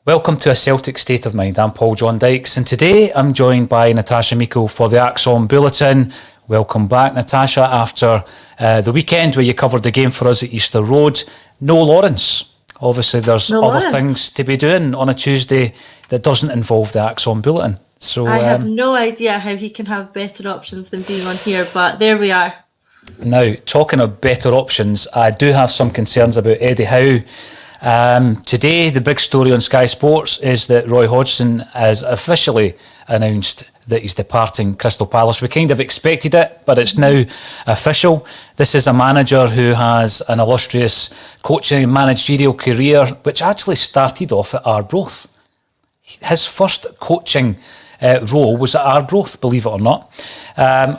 Welcome to A Celtic State of Mind. I'm Paul John Dykes, and today I'm joined by Natasha Meikle for the ACSOM Bulletin. Welcome back, Natasha, after the weekend where you covered the game for us at Easter Road. No Lawrence. Obviously, there's other things to be doing on a Tuesday that doesn't involve the ACSOM Bulletin. So I have no idea how he can have better options than being on here, but there we are. Now, talking of better options, I do have some concerns about Eddie Howe. Today, the big story on Sky Sports is that Roy Hodgson has officially announced that he's departing Crystal Palace. We kind of expected it, but it's now official. This is a manager who has an illustrious coaching and managerial career, which actually started off at Arbroath. His first coaching role was at Arbroath, believe it or not.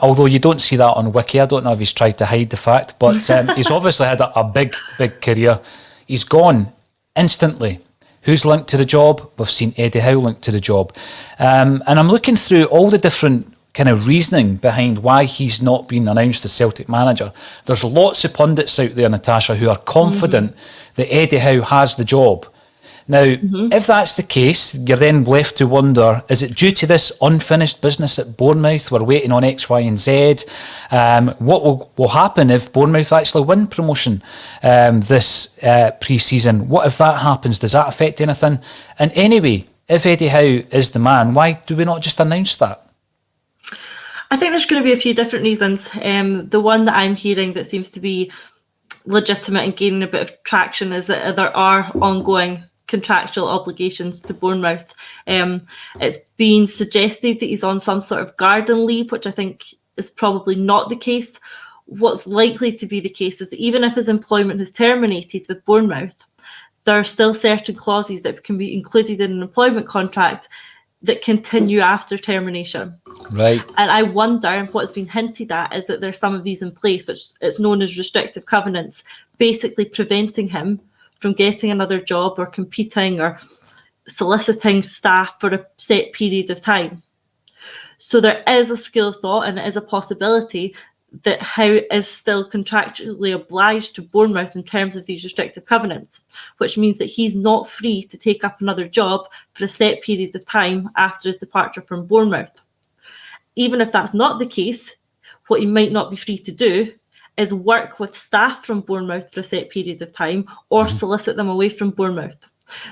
Although you don't see that on Wiki. I don't know if he's tried to hide the fact, but he's obviously had a big career. He's gone instantly. Who's linked to the job? We've seen Eddie Howe linked to the job. And I'm looking through all the different kind of reasoning behind why he's not been announced as Celtic manager. There's lots of pundits out there, Natasha, who are confident that Eddie Howe has the job. Now, if that's the case, you're then left to wonder, is it due to this unfinished business at Bournemouth? We're waiting on X, Y and Z. What will happen if Bournemouth actually win promotion this pre-season? What if that happens? Does that affect anything? And anyway, if Eddie Howe is the man, why do we not just announce that? I think there's going to be a few different reasons. The one that I'm hearing that seems to be legitimate and gaining a bit of traction is that there are ongoing contractual obligations to Bournemouth. It's been suggested that he's on some sort of garden leave, which I think is probably not the case. What's likely to be the case is that even if his employment is terminated with Bournemouth, there are still certain clauses that can be included in an employment contract that continue after termination. Right. And I wonder, and what's been hinted at is that there's some of these in place, which it's known as restrictive covenants, basically preventing him from getting another job or competing or soliciting staff for a set period of time. So there is a school of thought, and it is a possibility that Howe is still contractually obliged to Bournemouth in terms of these restrictive covenants, which means that he's not free to take up another job for a set period of time after his departure from Bournemouth. Even if that's not the case, what he might not be free to do is work with staff from Bournemouth for a set period of time or solicit them away from Bournemouth.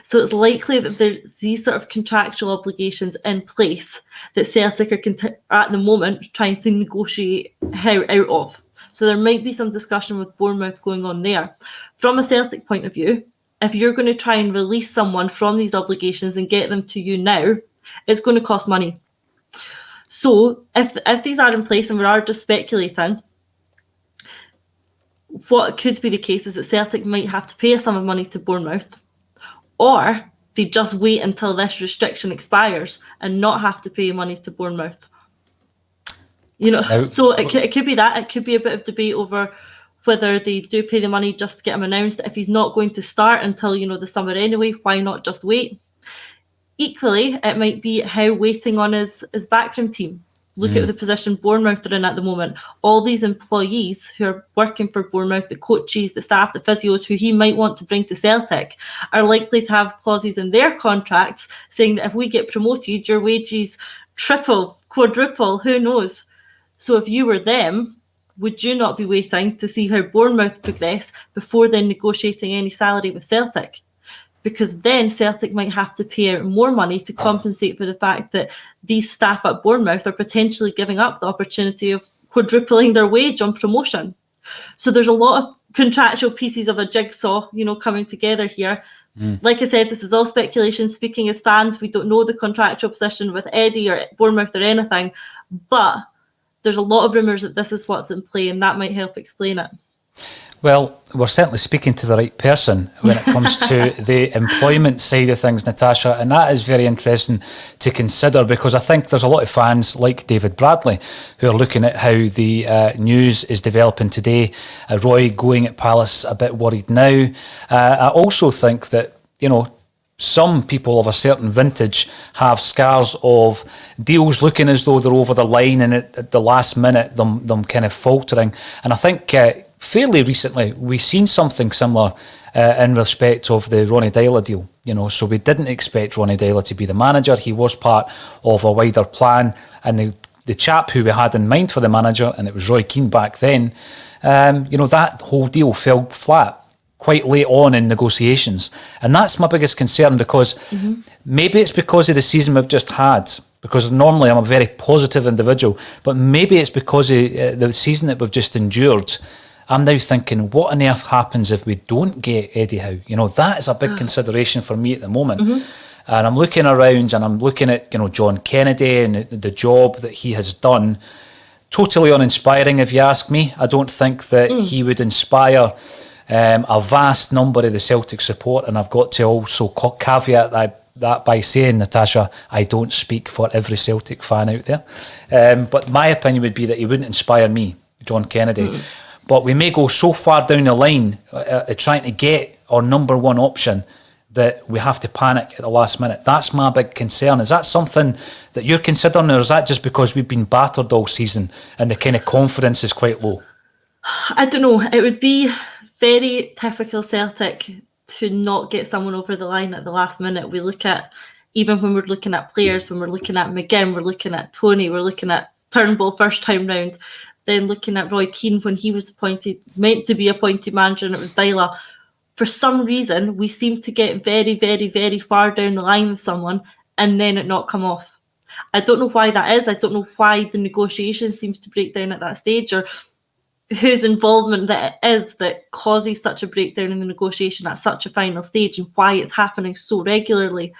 So it's likely that there's these sort of contractual obligations in place that Celtic are at the moment trying to negotiate how out of. So there might be some discussion with Bournemouth going on there. From a Celtic point of view, if you're going to try and release someone from these obligations and get them to you now, it's going to cost money. So if these are in place, and we are just speculating, what could be the case is that Celtic might have to pay a sum of money to Bournemouth, or they just wait until this restriction expires and not have to pay money to Bournemouth. So it could be that. It could be a bit of debate over whether they do pay the money just to get him announced. If he's not going to start until, the summer anyway, why not just wait? Equally, it might be how waiting on his backroom team. Look at the position Bournemouth are in at the moment. All these employees who are working for Bournemouth, the coaches, the staff, the physios, who he might want to bring to Celtic, are likely to have clauses in their contracts saying that if we get promoted, your wages triple, quadruple, who knows? So if you were them, would you not be waiting to see how Bournemouth progress before then negotiating any salary with Celtic? Because then Celtic might have to pay out more money to compensate for the fact that these staff at Bournemouth are potentially giving up the opportunity of quadrupling their wage on promotion. So there's a lot of contractual pieces of a jigsaw, coming together here. Like I said, this is all speculation. Speaking as fans, we don't know the contractual position with Eddie or Bournemouth or anything, but there's a lot of rumours that this is what's in play, and that might help explain it. Well, we're certainly speaking to the right person when it comes to the employment side of things, Natasha, and that is very interesting to consider, because I think there's a lot of fans like David Bradley who are looking at how the news is developing today. Roy going at Palace, a bit worried now. I also think that, some people of a certain vintage have scars of deals looking as though they're over the line and at the last minute them kind of faltering. And I think fairly recently we've seen something similar in respect of the Ronnie Dyler deal. So we didn't expect Ronnie Dyler to be the manager. He was part of a wider plan, and the chap who we had in mind for the manager, and it was Roy Keane back then, that whole deal fell flat quite late on in negotiations. And that's my biggest concern, because maybe it's because of the season we've just had, because normally I'm a very positive individual, but maybe it's because of the season that we've just endured. I'm now thinking, what on earth happens if we don't get Eddie Howe? That is a big consideration for me at the moment. And I'm looking around and I'm looking at, John Kennedy and the job that he has done. Totally uninspiring, if you ask me. I don't think that he would inspire a vast number of the Celtic support. And I've got to also caveat that by saying, Natasha, I don't speak for every Celtic fan out there. But my opinion would be that he wouldn't inspire me, John Kennedy. But we may go so far down the line trying to get our number one option that we have to panic at the last minute. That's my big concern. Is that something that you're considering, or is that just because we've been battered all season and the kind of confidence is quite low? I don't know. It would be very typical Celtic to not get someone over the line at the last minute. We look at, even when we're looking at players, when we're looking at McGinn, we're looking at Tony, we're looking at Turnbull first time round, then looking at Roy Keane when he was meant to be appointed manager, and it was Dyler. For some reason, we seem to get very, very, very far down the line with someone and then it not come off. I don't know why that is. I don't know why the negotiation seems to break down at that stage, or whose involvement that it is that causes such a breakdown in the negotiation at such a final stage, and why it's happening so regularly.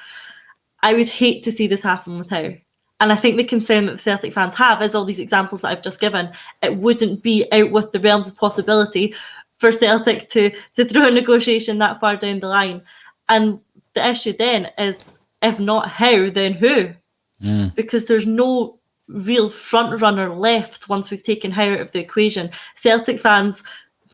I would hate to see this happen with Howe. And I think the concern that the Celtic fans have is all these examples that I've just given. It wouldn't be out with the realms of possibility for Celtic to throw a negotiation that far down the line. And the issue then is, if not Howe, then who? Because there's no real front runner left once we've taken Howe out of the equation. Celtic fans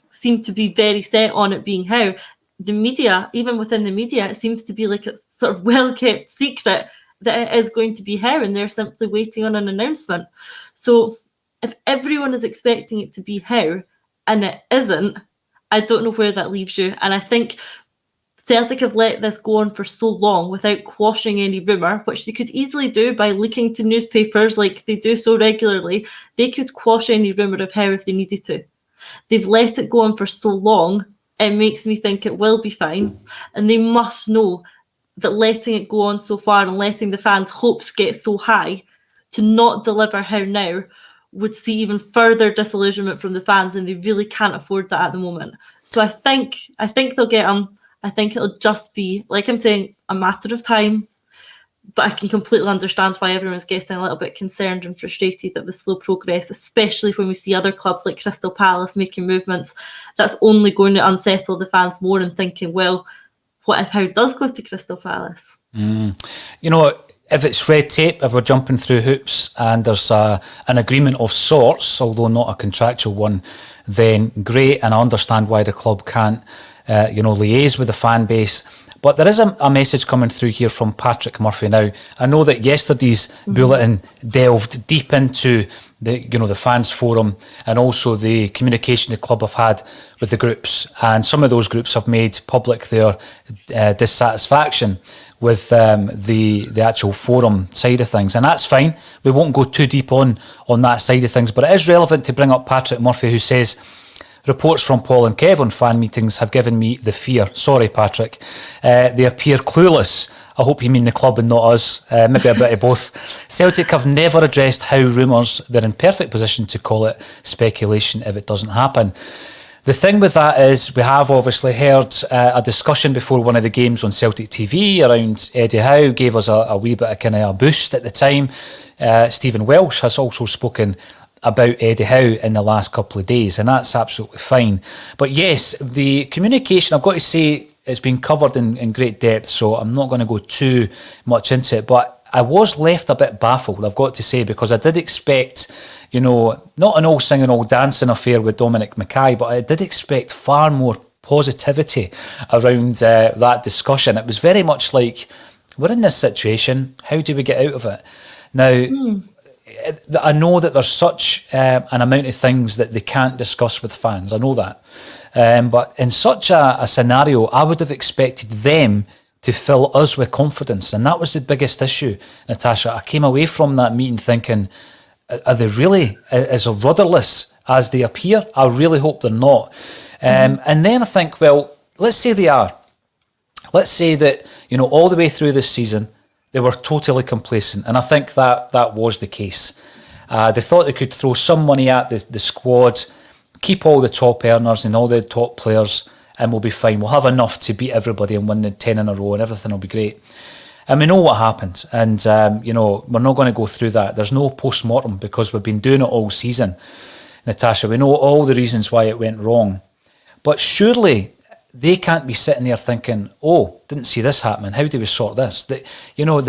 seem to be very set on it being Howe. The media, even within the media, it seems to be like a sort of well-kept secret that it is going to be Howe, and they're simply waiting on an announcement. So if everyone is expecting it to be Howe and it isn't, I don't know where that leaves you. And I think Celtic have let this go on for so long without quashing any rumour, which they could easily do by leaking to newspapers like they do so regularly. They could quash any rumour of Howe if they needed to. They've let it go on for so long, it makes me think it will be fine. And they must know that letting it go on so far and letting the fans' hopes get so high to not deliver Howe now would see even further disillusionment from the fans, and they really can't afford that at the moment. So I think they'll get him. I think it'll just be, like I'm saying, a matter of time. But I can completely understand why everyone's getting a little bit concerned and frustrated at the slow progress, especially when we see other clubs like Crystal Palace making movements. That's only going to unsettle the fans more, and thinking, well, what if Howe does go to Crystal Palace? If it's red tape, if we're jumping through hoops and there's an agreement of sorts, although not a contractual one, then great. And I understand why the club can't, liaise with the fan base. But there is a message coming through here from Patrick Murphy now. I know that yesterday's bulletin delved deep into the fans forum and also the communication the club have had with the groups. And some of those groups have made public their dissatisfaction with the actual forum side of things. And that's fine. We won't go too deep on that side of things. But it is relevant to bring up Patrick Murphy, who says, reports from Paul and Kev on fan meetings have given me the fear. Sorry, Patrick. They appear clueless. I hope you mean the club and not us. Maybe a bit of both. Celtic have never addressed how rumours. They're in perfect position to call it speculation if it doesn't happen. The thing with that is we have obviously heard a discussion before one of the games on Celtic TV around Eddie Howe, gave us a wee bit of kind of a boost at the time. Stephen Welsh has also spoken about Eddie Howe in the last couple of days, and that's absolutely fine. But yes, the communication, I've got to say, it's been covered in great depth, so I'm not going to go too much into it, but I was left a bit baffled, I've got to say, because I did expect, not an all singing, all dancing affair with Dominic Mackay, but I did expect far more positivity around that discussion. It was very much like, we're in this situation, how do we get out of it? Now, I know that there's such an amount of things that they can't discuss with fans. I know that. But in such a scenario, I would have expected them to fill us with confidence. And that was the biggest issue, Natasha. I came away from that meeting thinking, are they really as rudderless as they appear? I really hope they're not. And then I think, well, let's say they are. Let's say that, all the way through this season, they were totally complacent. And I think that was the case. They thought they could throw some money at the squad, keep all the top earners and all the top players, and we'll be fine. We'll have enough to beat everybody and win the 10 in a row and everything will be great. And we know what happened. And, we're not going to go through that. There's no post-mortem because we've been doing it all season. Natasha, we know all the reasons why it went wrong. But surely they can't be sitting there thinking, oh, didn't see this happening. How do we sort this? They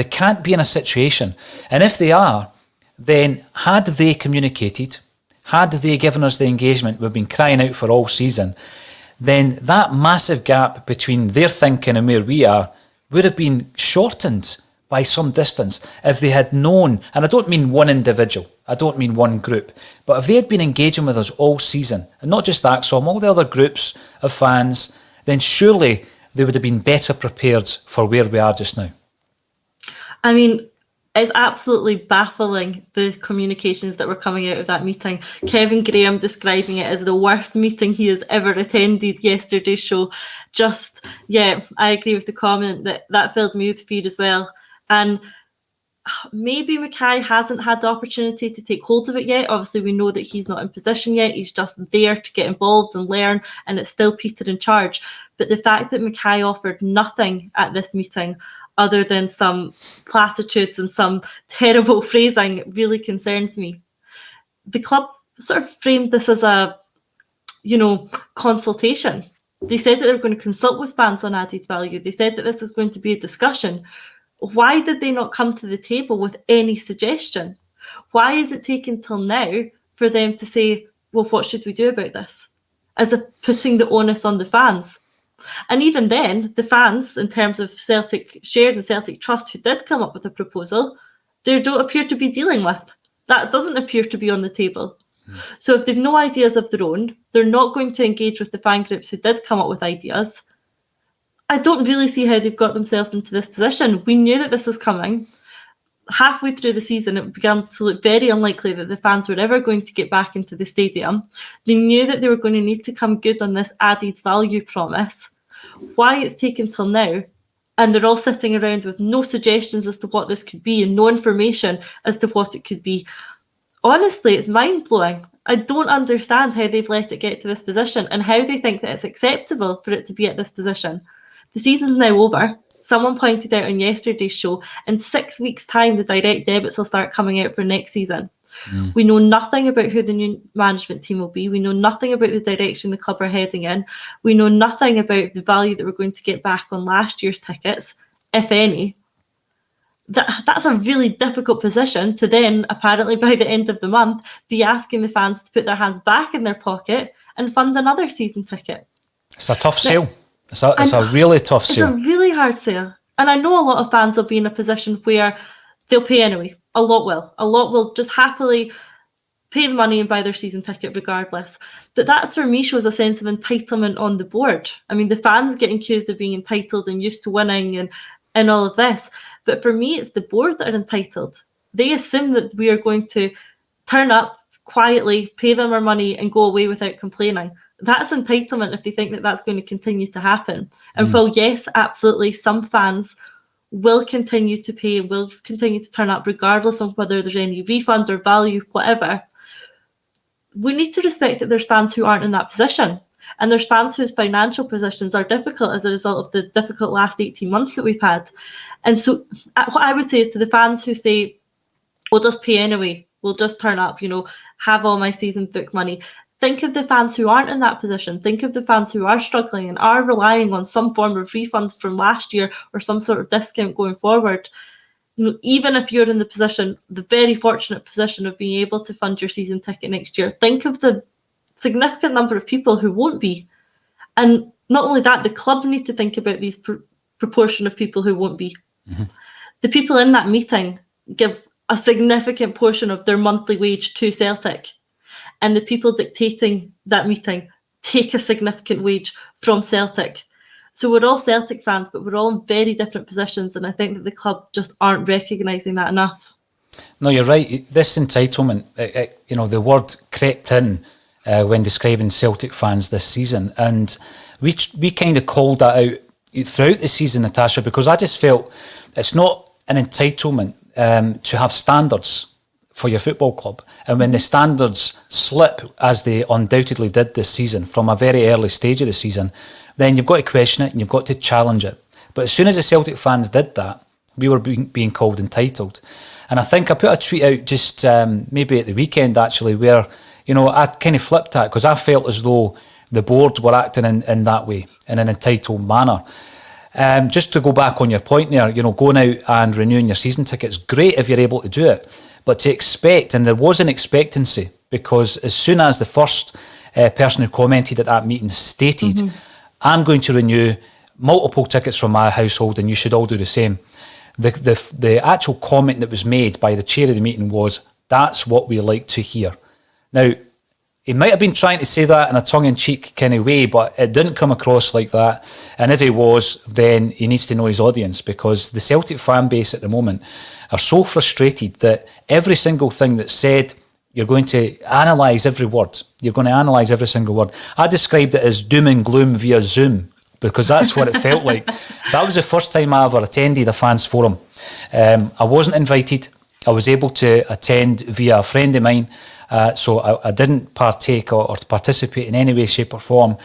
can't be in a situation. And if they are, then had they communicated, had they given us the engagement we've been crying out for all season, then that massive gap between their thinking and where we are would have been shortened by some distance if they had known, and I don't mean one individual, I don't mean one group, but if they had been engaging with us all season, and not just ACSOM, all the other groups of fans, then surely they would have been better prepared for where we are just now. I mean, it's absolutely baffling, the communications that were coming out of that meeting. Kevin Graham describing it as the worst meeting he has ever attended yesterday's show. I agree with the comment that filled me with fear as well. And maybe Mackay hasn't had the opportunity to take hold of it yet. Obviously, we know that he's not in position yet. He's just there to get involved and learn, and it's still Peter in charge. But the fact that Mackay offered nothing at this meeting other than some platitudes and some terrible phrasing really concerns me. The club sort of framed this as a, consultation. They said that they were going to consult with fans on added value. They said that this is going to be a discussion. Why did they not come to the table with any suggestion? Why is it taken till now for them to say, well, what should we do about this? As if putting the onus on the fans. And even then, the fans, in terms of Celtic Shared and Celtic Trust, who did come up with a proposal, they don't appear to be dealing with. That doesn't appear to be on the table. So if they've no ideas of their own, they're not going to engage with the fan groups who did come up with ideas. I don't really see how they've got themselves into this position. We knew that this was coming. Halfway through the season, it began to look very unlikely that the fans were ever going to get back into the stadium. They knew that they were going to need to come good on this added value promise. Why it's taken till now, and they're all sitting around with no suggestions as to what this could be and no information as to what it could be. Honestly, it's mind-blowing. I don't understand how they've let it get to this position and how they think that it's acceptable for it to be at this position. The season's now over. Someone pointed out on yesterday's show, in 6 weeks' time, the direct debits will start coming out for next season. We know nothing about who the new management team will be. We know nothing about the direction the club are heading in. We know nothing about the value that we're going to get back on last year's tickets, if any. That's a really difficult position to then, apparently by the end of the month, be asking the fans to put their hands back in their pocket and fund another season ticket. It's a tough sale. It's a really tough sale. It's a really hard sale. And I know a lot of fans will be in a position where they'll pay anyway. A lot will. A lot will just happily pay the money and buy their season ticket regardless. But that, for me, shows a sense of entitlement on the board. I mean, the fans get accused of being entitled and used to winning and all of this. But for me, it's the board that are entitled. They assume that we are going to turn up quietly, pay them our money and go away without complaining. That's entitlement if they think that that's going to continue to happen. And while, yes, absolutely, some fans will continue to pay and will continue to turn up regardless of whether there's any refunds or value, whatever, we need to respect that there's fans who aren't in that position. And there's fans whose financial positions are difficult as a result of the difficult last 18 months that we've had. And so what I would say is to the fans who say, we'll just pay anyway, we'll just turn up, have all my season book money. Think of the fans who aren't in that position. Think of the fans who are struggling and are relying on some form of refunds from last year or some sort of discount going forward. Even if you're in the position, the very fortunate position of being able to fund your season ticket next year, think of the significant number of people who won't be. And not only that, the club need to think about these proportion of people who won't be. The people in that meeting give a significant portion of their monthly wage to Celtic, and the people dictating that meeting take a significant wage from Celtic. So we're all Celtic fans, but we're all in very different positions, and I think that the club just aren't recognising that enough. No, you're right. This entitlement, the word crept in when describing Celtic fans this season, and we kind of called that out throughout the season, Natasha, because I just felt it's not an entitlement to have standards for your football club, and when the standards slip, as they undoubtedly did this season from a very early stage of the season, then you've got to question it and you've got to challenge it. But as soon as the Celtic fans did that, we were being called entitled. And I think I put a tweet out just maybe at the weekend, actually, where, I kind of flipped that because I felt as though the board were acting in that way, in an entitled manner. Just to go back on your point there, going out and renewing your season tickets, great if you're able to do it. But to expect, and there was an expectancy, because as soon as the first person who commented at that meeting stated, I'm going to renew multiple tickets from my household and you should all do the same. The actual comment that was made by the chair of the meeting was, that's what we like to hear. Now, he might have been trying to say that in a tongue-in-cheek kind of way, but it didn't come across like that. And if he was, then he needs to know his audience, because the Celtic fan base at the moment are so frustrated that every single thing that's said, you're going to analyse every word. You're going to analyse every single word. I described it as doom and gloom via Zoom, because that's what it felt like. That was the first time I ever attended a fans forum. I wasn't invited. I was able to attend via a friend of mine, so I didn't partake or participate in any way, shape or form.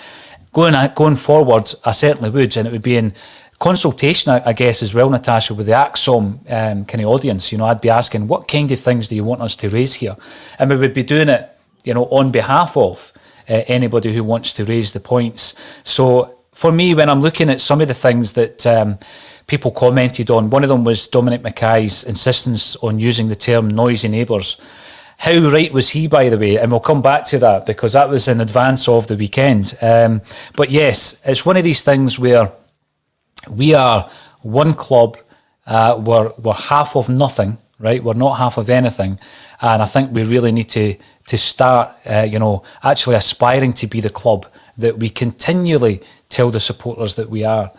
Going forward, I certainly would, and it would be in consultation, I guess, as well, Natasha, with the ACSOM kind of audience. I'd be asking, what kind of things do you want us to raise here? And we would be doing it, on behalf of anybody who wants to raise the points. So for me, when I'm looking at some of the things that people commented on, one of them was Dominic Mackay's insistence on using the term noisy neighbours. How right was he, by the way? And we'll come back to that, because that was in advance of the weekend. But yes, it's one of these things where we are one club, we're half of nothing, right? We're not half of anything. And I think we really need to start, actually aspiring to be the club that we continually tell the supporters that we are.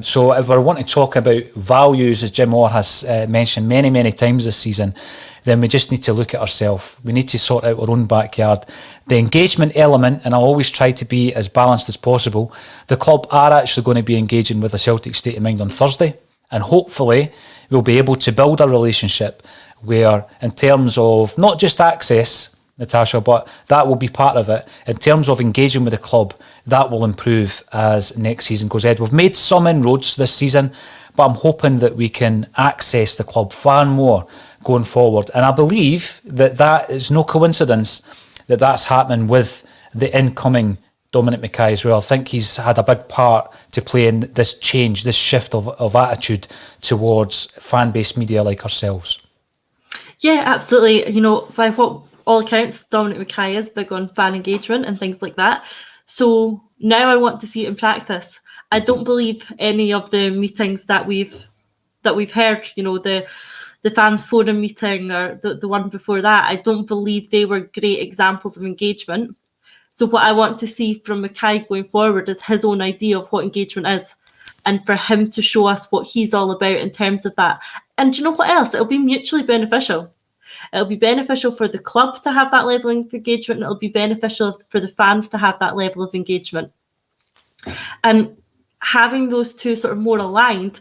So if we want to talk about values, as Jim Orr has mentioned many, many times this season, then we just need to look at ourselves. We need to sort out our own backyard. The engagement element, and I always try to be as balanced as possible, the club are actually going to be engaging with the Celtic State of Mind on Thursday, and hopefully we'll be able to build a relationship where, in terms of not just access, Natasha, but that will be part of it. In terms of engaging with the club, that will improve as next season goes ahead. We've made some inroads this season, but I'm hoping that we can access the club far more going forward. And I believe that is no coincidence that that's happening with the incoming Dominic Mackay as well. I think he's had a big part to play in this change, this shift of attitude towards fan-based media like ourselves. Yeah, absolutely. By what all accounts, Dominic Mackay is big on fan engagement and things like that. So now I want to see it in practice. I don't believe any of the meetings that we've heard, the fans forum meeting or the one before that, I don't believe they were great examples of engagement. So what I want to see from Mackay going forward is his own idea of what engagement is, and for him to show us what he's all about in terms of that. And you know what else? It'll be mutually beneficial. It'll be beneficial for the club to have that level of engagement, and it'll be beneficial for the fans to have that level of engagement. And having those two sort of more aligned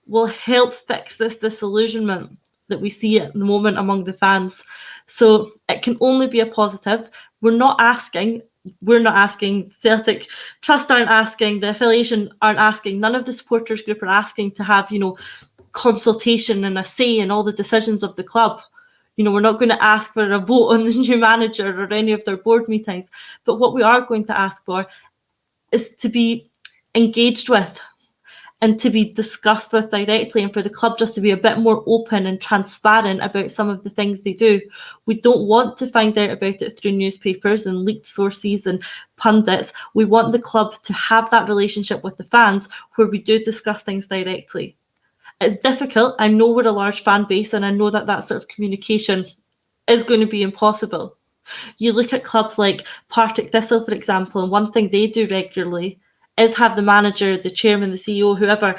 will help fix this disillusionment that we see at the moment among the fans. So it can only be a positive. We're not asking, Celtic Trust aren't asking, the affiliation aren't asking, none of the supporters group are asking to have, consultation and a say in all the decisions of the club. We're not going to ask for a vote on the new manager or any of their board meetings. But what we are going to ask for is to be engaged with and to be discussed with directly, and for the club just to be a bit more open and transparent about some of the things they do. We don't want to find out about it through newspapers and leaked sources and pundits. We want the club to have that relationship with the fans where we do discuss things directly. It's difficult. I know we're a large fan base, and I know that sort of communication is going to be impossible. You look at clubs like Partick Thistle, for example, and one thing they do regularly is have the manager, the chairman, the CEO, whoever,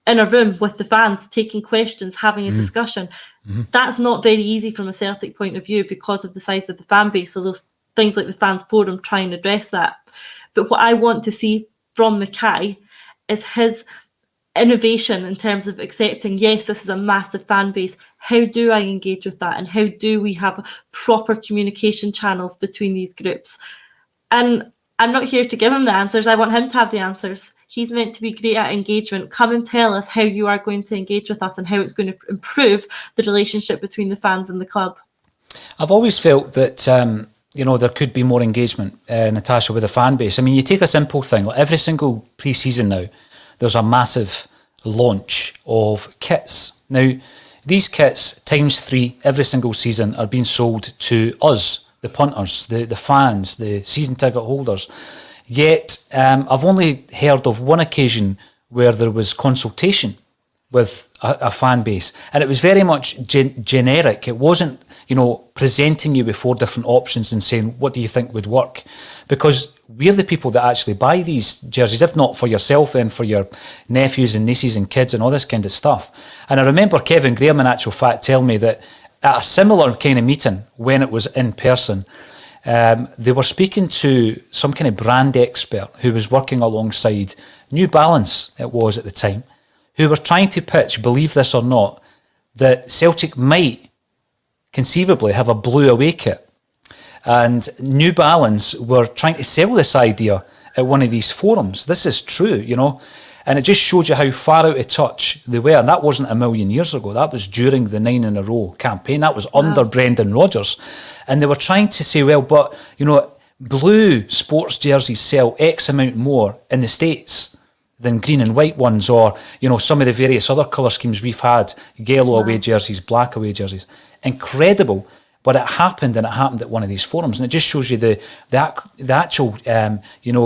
in a room with the fans, taking questions, having a discussion. That's not very easy from a Celtic point of view because of the size of the fan base. So those things like the fans forum try and address that. But what I want to see from Mackay is his innovation in terms of accepting, yes, this is a massive fan base. How do I engage with that? And how do we have proper communication channels between these groups? And I'm not here to give him the answers. I want him to have the answers. He's meant to be great at engagement. Come and tell us how you are going to engage with us and how it's going to improve the relationship between the fans and the club. I've always felt that, there could be more engagement, Natasha, with the fan base. I mean, you take a simple thing, like every single pre-season now, there's a massive launch of kits. Now, these kits, ×3, every single season, are being sold to us, the punters, the fans, the season ticket holders. Yet, I've only heard of one occasion where there was consultation with a fan base, and it was very much generic. It wasn't, presenting you with 4 different options and saying, what do you think would work? Because we're the people that actually buy these jerseys, if not for yourself, then for your nephews and nieces and kids and all this kind of stuff. And I remember Kevin Graham, in actual fact, telling me that at a similar kind of meeting, when it was in person, they were speaking to some kind of brand expert who was working alongside New Balance, it was at the time, who were trying to pitch, believe this or not, that Celtic might conceivably have a blue away kit. And New Balance were trying to sell this idea at one of these forums. This is true, and it just showed you how far out of touch they were. And that wasn't a million years ago. That was during the 9 in a row campaign. That was under Brendan Rodgers. And they were trying to say, well, but, blue sports jerseys sell X amount more in the States than green and white ones, or, some of the various other colour schemes we've had, yellow away jerseys, black away jerseys. Incredible. But it happened, and it happened at one of these forums. And it just shows you the actual,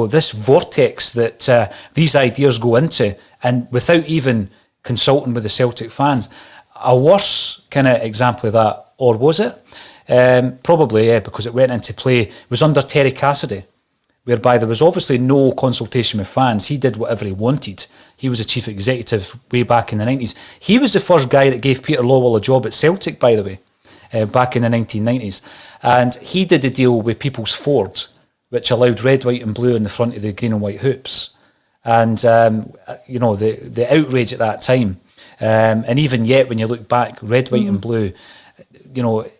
this vortex that these ideas go into, and without even consulting with the Celtic fans. A worse kind of example of that, or was it? Probably, yeah, because it went into play. It was under Terry Cassidy, whereby there was obviously no consultation with fans. He did whatever he wanted. He was a chief executive way back in the 90s. He was the first guy that gave Peter Lawwell a job at Celtic, by the way. Back in the 1990s, and he did a deal with People's Ford, which allowed red, white and blue in the front of the green and white hoops, and the outrage at that time, and even yet when you look back, red, white and blue,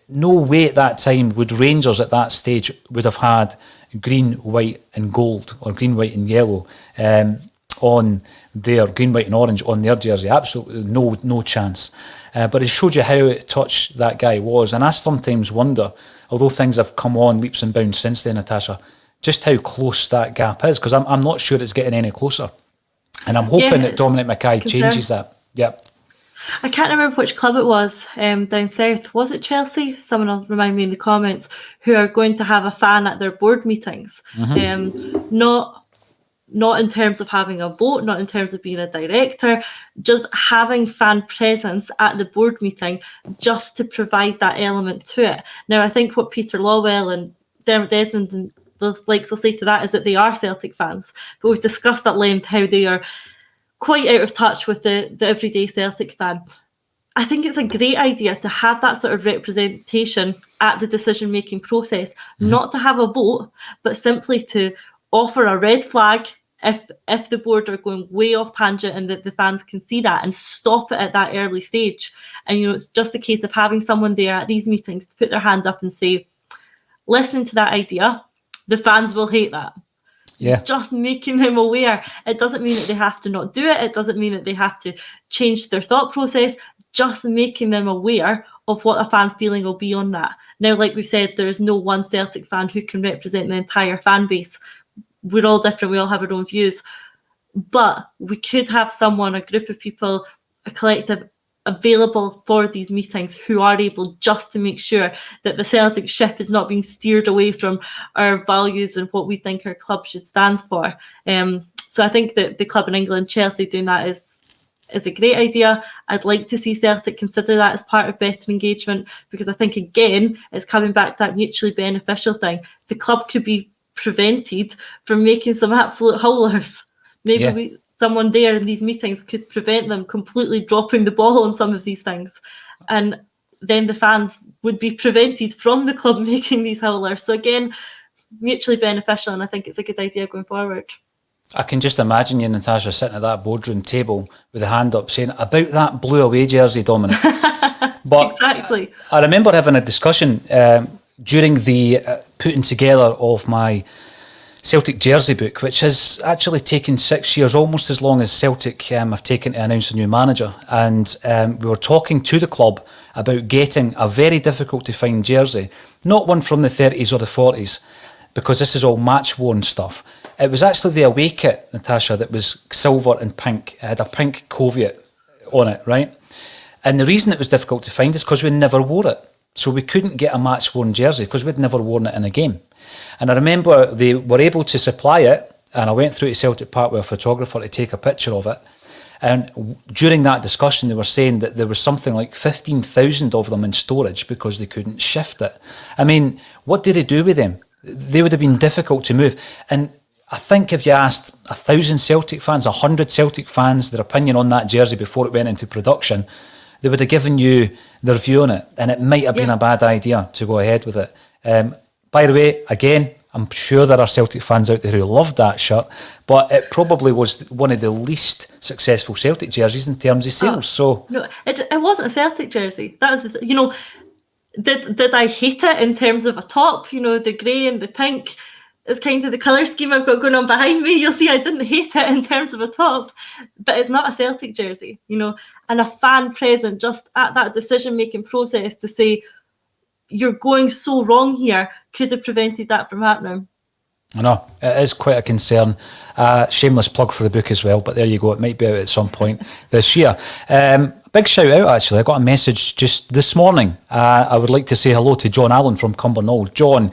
no way at that time would Rangers at that stage would have had green, white and gold, or green, white and yellow on their green, white and orange on their jersey. Absolutely no chance. But it showed you how out of touch that guy was. And I sometimes wonder, although things have come on leaps and bounds since then, Natasha, just how close that gap is, because I'm not sure it's getting any closer. And I'm hoping that Dominic Mackay changes that. Yep. I can't remember which club it was down south. Was it Chelsea? Someone will remind me in the comments, who are going to have a fan at their board meetings. Not in terms of having a vote, not in terms of being a director, just having fan presence at the board meeting just to provide that element to it. Now, I think what Peter Lawwell and Dermot Desmond and the likes will say to that is that they are Celtic fans. But we've discussed at length how they are quite out of touch with the everyday Celtic fan. I think it's a great idea to have that sort of representation at the decision-making process, not to have a vote, but simply to offer a red flag if the board are going way off tangent, and that the fans can see that and stop it at that early stage. And it's just a case of having someone there at these meetings to put their hand up and say, listening to that idea, the fans will hate that. Yeah. Just making them aware. It doesn't mean that they have to not do it. It doesn't mean that they have to change their thought process. Just making them aware of what a fan feeling will be on that. Now, like we've said, there is no one Celtic fan who can represent the entire fan base. We're all different. We all have our own views. But we could have someone, a group of people, a collective available for these meetings who are able just to make sure that the Celtic ship is not being steered away from our values and what we think our club should stand for. So I think that the club in England, Chelsea, doing that is is a great idea. I'd like to see Celtic consider that as part of better engagement, because I think, again, it's coming back to that mutually beneficial thing. The club could be prevented from making some absolute howlers. Maybe someone there in these meetings could prevent them completely dropping the ball on some of these things. And then the fans would be prevented from the club making these howlers. So again, mutually beneficial, and I think it's a good idea going forward. I can just imagine you, Natasha, sitting at that boardroom table with a hand up saying, about that blue away jersey, Dominic. But exactly. I remember having a discussion during the putting together of my Celtic jersey book, which has actually taken 6 years, almost as long as Celtic have taken to announce a new manager. And we were talking to the club about getting a very difficult to find jersey, not one from the 30s or the 40s, because this is all match-worn stuff. It was actually the away kit, Natasha, that was silver and pink. It had a pink caveat on it, right? And the reason it was difficult to find is because we never wore it. So we couldn't get a match-worn jersey because we'd never worn it in a game. And I remember they were able to supply it, and I went through to Celtic Park with a photographer to take a picture of it. And during that discussion, they were saying that there was something like 15,000 of them in storage because they couldn't shift it. I mean, what did they do with them? They would have been difficult to move. And I think if you asked 1,000 Celtic fans, 100 Celtic fans, their opinion on that jersey before it went into production, they would have given you their view on it. And it might have been a bad idea to go ahead with it. By the way, again, I'm sure there are Celtic fans out there who loved that shirt, but it probably was one of the least successful Celtic jerseys in terms of sales. No, it wasn't a Celtic jersey. That was, did I hate it in terms of a top? The grey and the pink is kind of the colour scheme I've got going on behind me. You'll see I didn't hate it in terms of a top, but it's not a Celtic jersey, and a fan present just at that decision-making process to say, you're going so wrong here, could have prevented that from happening. I know, it is quite a concern. Shameless plug for the book as well, but there you go, it might be out at some point this year. Big shout out, actually. I got a message just this morning. I would like to say hello to John Allen from Cumbernauld. John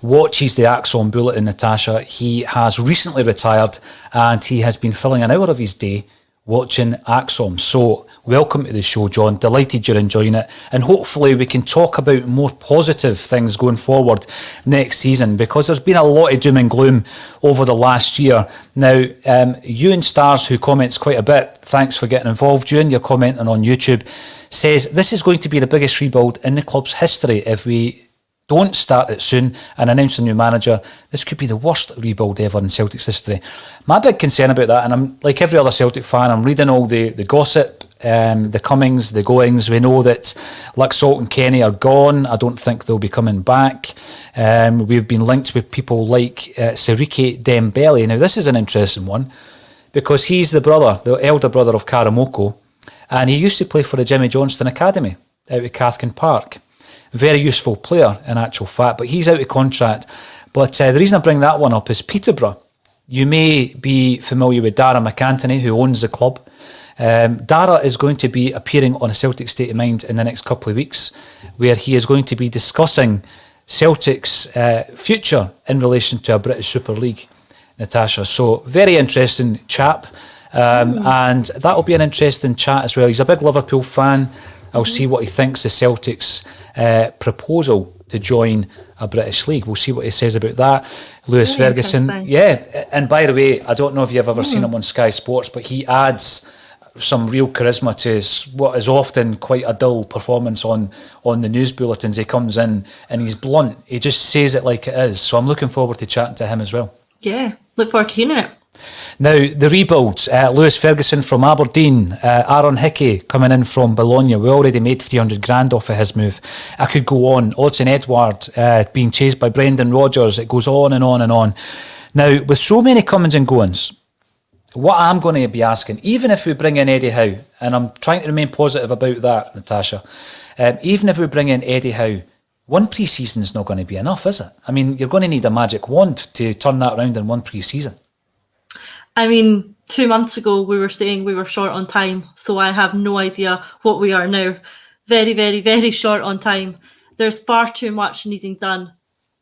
watches the ACSOM Bulletin, Natasha. He has recently retired and he has been filling an hour of his day watching ACSOM. So welcome to the show, John. Delighted you're enjoying it. And hopefully we can talk about more positive things going forward next season, because there's been a lot of doom and gloom over the last year. Now, Ewan Stars, who comments quite a bit, thanks for getting involved. Ewan, you're commenting on YouTube, says, this is going to be the biggest rebuild in the club's history if we don't start it soon and announce a new manager. This could be the worst rebuild ever in Celtic's history. My big concern about that, and I'm like every other Celtic fan, I'm reading all the gossip, the comings, the goings. We know that Laxalt and Kenny are gone. I don't think they'll be coming back. We've been linked with people like Siriki Dembele. Now, this is an interesting one because he's the elder brother of Karamoko, and he used to play for the Jimmy Johnston Academy out at Cathkin Park. Very useful player in actual fact, but he's out of contract. But the reason I bring that one up is Peterborough. You may be familiar with Dara McAntony, who owns the club. Dara is going to be appearing on a Celtic State of Mind in the next couple of weeks, where he is going to be discussing Celtic's future in relation to a British Super League, Natasha. So very interesting chap, and that'll be an interesting chat as well. He's a big Liverpool fan. I'll see what he thinks of Celtic's proposal to join a British league. We'll see what he says about that. Lewis Ferguson. Yeah, and by the way, I don't know if you've ever seen him on Sky Sports, but he adds some real charisma to what is often quite a dull performance on the news bulletins. He comes in and he's blunt. He just says it like it is. So I'm looking forward to chatting to him as well. Yeah, look forward to hearing it. Now, the rebuilds, Lewis Ferguson from Aberdeen, Aaron Hickey coming in from Bologna. We already made 300 grand off of his move. I could go on. Odsonne Edouard being chased by Brendan Rodgers. It goes on and on and on. Now, with so many comings and goings, what I'm going to be asking, even if we bring in Eddie Howe, and I'm trying to remain positive about that, Natasha, even if we bring in Eddie Howe, one pre-season is not going to be enough, is it? I mean, you're going to need a magic wand to turn that around in one pre-season. I mean, 2 months ago, we were saying we were short on time, so I have no idea what we are now. Very, very, very short on time. There's far too much needing done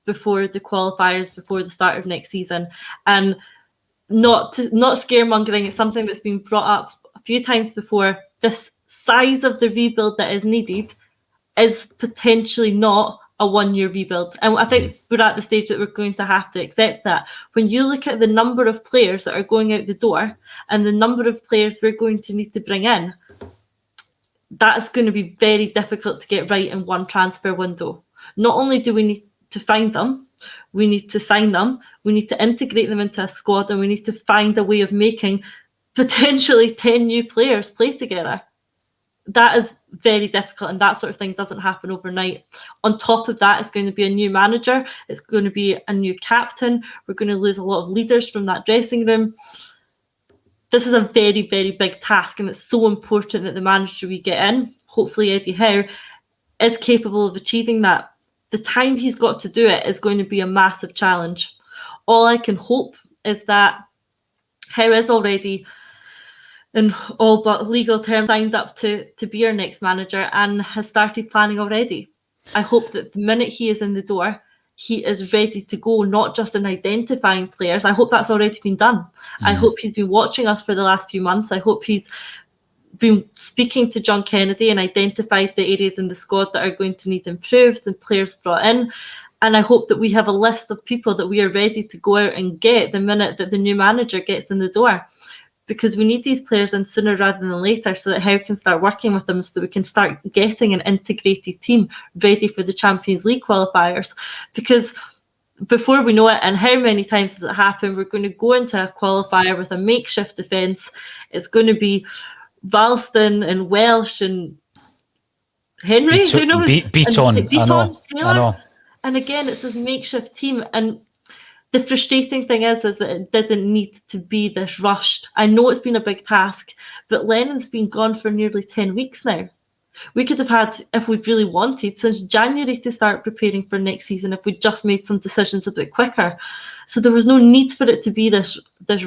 before the qualifiers, before the start of next season. And not scaremongering, it's something that's been brought up few times before, this size of the rebuild that is needed is potentially not a 1-year rebuild. And I think we're at the stage that we're going to have to accept that. When you look at the number of players that are going out the door and the number of players we're going to need to bring in, that's going to be very difficult to get right in one transfer window. Not only do we need to find them, we need to sign them, we need to integrate them into a squad, and we need to find a way of making potentially 10 new players play together. That is very difficult, and that sort of thing doesn't happen overnight. On top of that, it's going to be a new manager, it's going to be a new captain, we're going to lose a lot of leaders from that dressing room. This is a very, very big task, and it's so important that the manager we get in, hopefully Eddie Howe, is capable of achieving that. The time he's got to do it is going to be a massive challenge. All I can hope is that Howe is already, in all but legal terms, signed up to be our next manager and has started planning already. I hope that the minute he is in the door, he is ready to go, not just in identifying players. I hope that's already been done. I hope he's been watching us for the last few months. I hope he's been speaking to John Kennedy and identified the areas in the squad that are going to need improved and players brought in. And I hope that we have a list of people that we are ready to go out and get the minute that the new manager gets in the door. Because we need these players in sooner rather than later so that Howe can start working with them, so that we can start getting an integrated team ready for the Champions League qualifiers. Because before we know it, and how many times has it happened, we're going to go into a qualifier with a makeshift defence. It's going to be Ralston and Welsh and Henry, who knows? Beaton, I know. And again, it's this makeshift team. And the frustrating thing is that it didn't need to be this rushed. I know it's been a big task, but Lennon's been gone for nearly 10 weeks now. We could have had, if we'd really wanted, since January to start preparing for next season if we'd just made some decisions a bit quicker. So there was no need for it to be this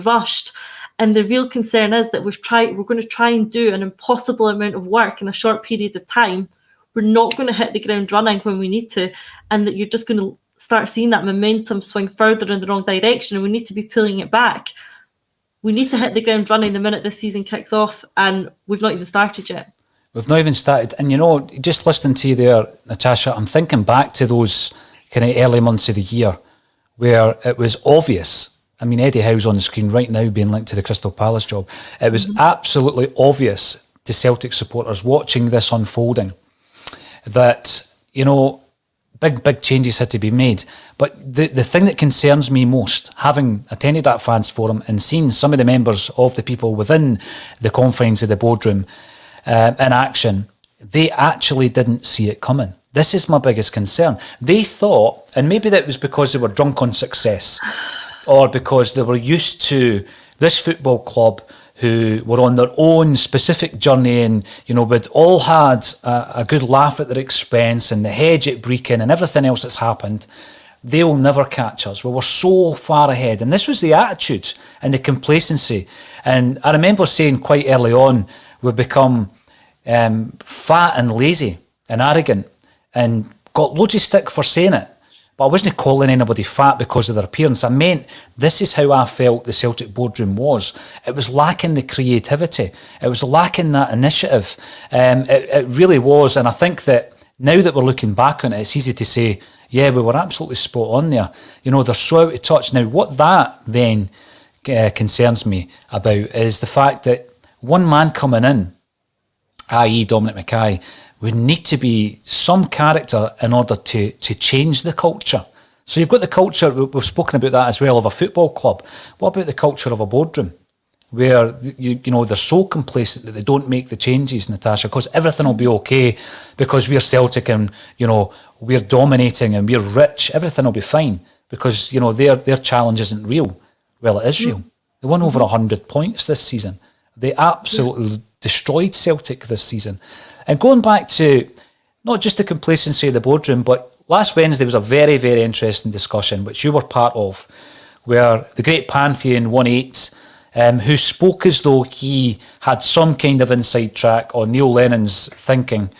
rushed. And the real concern is that we're going to try and do an impossible amount of work in a short period of time. We're not going to hit the ground running when we need to, and that you're just going to start seeing that momentum swing further in the wrong direction, and we need to be pulling it back. We need to hit the ground running the minute this season kicks off, and we've not even started yet. We've not even started. And, you know, just listening to you there, Natasha, I'm thinking back to those kind of early months of the year where it was obvious. I mean, Eddie Howe's on the screen right now being linked to the Crystal Palace job. It was absolutely obvious to Celtic supporters watching this unfolding that, you know, big changes had to be made. But the thing that concerns me most, having attended that fans forum and seen some of the members of the people within the confines of the boardroom in action, they actually didn't see it coming. This is my biggest concern. They thought, and maybe that was because they were drunk on success, or because they were used to this football club who were on their own specific journey and, you know, we'd all had a good laugh at their expense and the hedge at Brecon and everything else that's happened. They will never catch us. We were so far ahead. And this was the attitude and the complacency. And I remember saying quite early on, we've become fat and lazy and arrogant and got loads of stick for saying it. But I wasn't calling anybody fat because of their appearance. I meant this is how I felt the Celtic boardroom was. It was lacking the creativity. It was lacking that initiative. It really was. And I think that now that we're looking back on it, it's easy to say, yeah, we were absolutely spot on there. You know, they're so out of touch. Now, what that then concerns me about is the fact that one man coming in, i.e. Dominic Mackay, would need to be some character in order to change the culture. So you've got the culture, we've spoken about that as well, of a football club. What about the culture of a boardroom? Where, you know, they're so complacent that they don't make the changes, Natasha, because everything will be okay because we're Celtic and, you know, we're dominating and we're rich. Everything will be fine because, you know, their challenge isn't real. Well, it is real. They won over 100 points this season. They absolutely destroyed Celtic this season. And going back to not just the complacency of the boardroom, but last Wednesday was a very, very interesting discussion, which you were part of, where the great Pantheon 1-8, who spoke as though he had some kind of inside track on Neil Lennon's thinking,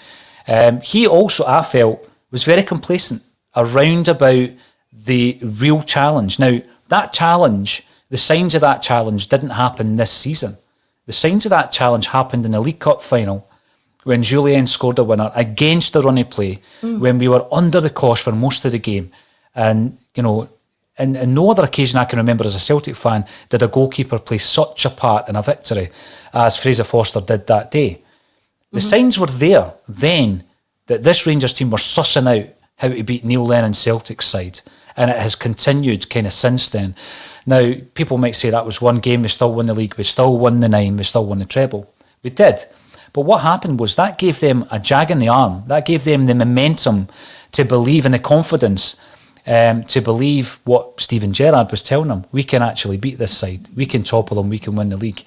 he also, I felt, was very complacent around about the real challenge. Now, that challenge, the signs of that challenge didn't happen this season. The signs of that challenge happened in the League Cup final when Julien scored a winner against the run of play, when we were under the cosh for most of the game. And, you know, in no other occasion I can remember as a Celtic fan did a goalkeeper play such a part in a victory as Fraser Forster did that day. The signs were there then that this Rangers team were sussing out how to beat Neil Lennon's Celtic side. And it has continued kind of since then. Now, people might say that was one game, we still won the league, we still won the 9, we still won the treble. We did. But what happened was that gave them a jag in the arm. That gave them the momentum to believe in the confidence, to believe what Steven Gerrard was telling them. We can actually beat this side. We can topple them. We can win the league.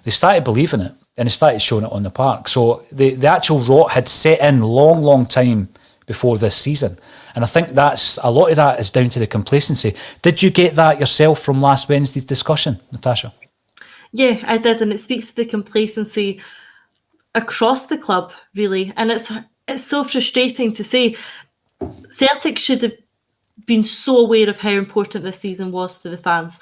They started believing it and they started showing it on the park. So the actual rot had set in long time before this season. And I think that's a lot of that is down to the complacency. Did you get that yourself from last Wednesday's discussion, Natasha? Yeah, I did. And it speaks to the complacency across the club, really. And it's so frustrating to say. Celtic should have been so aware of how important this season was to the fans.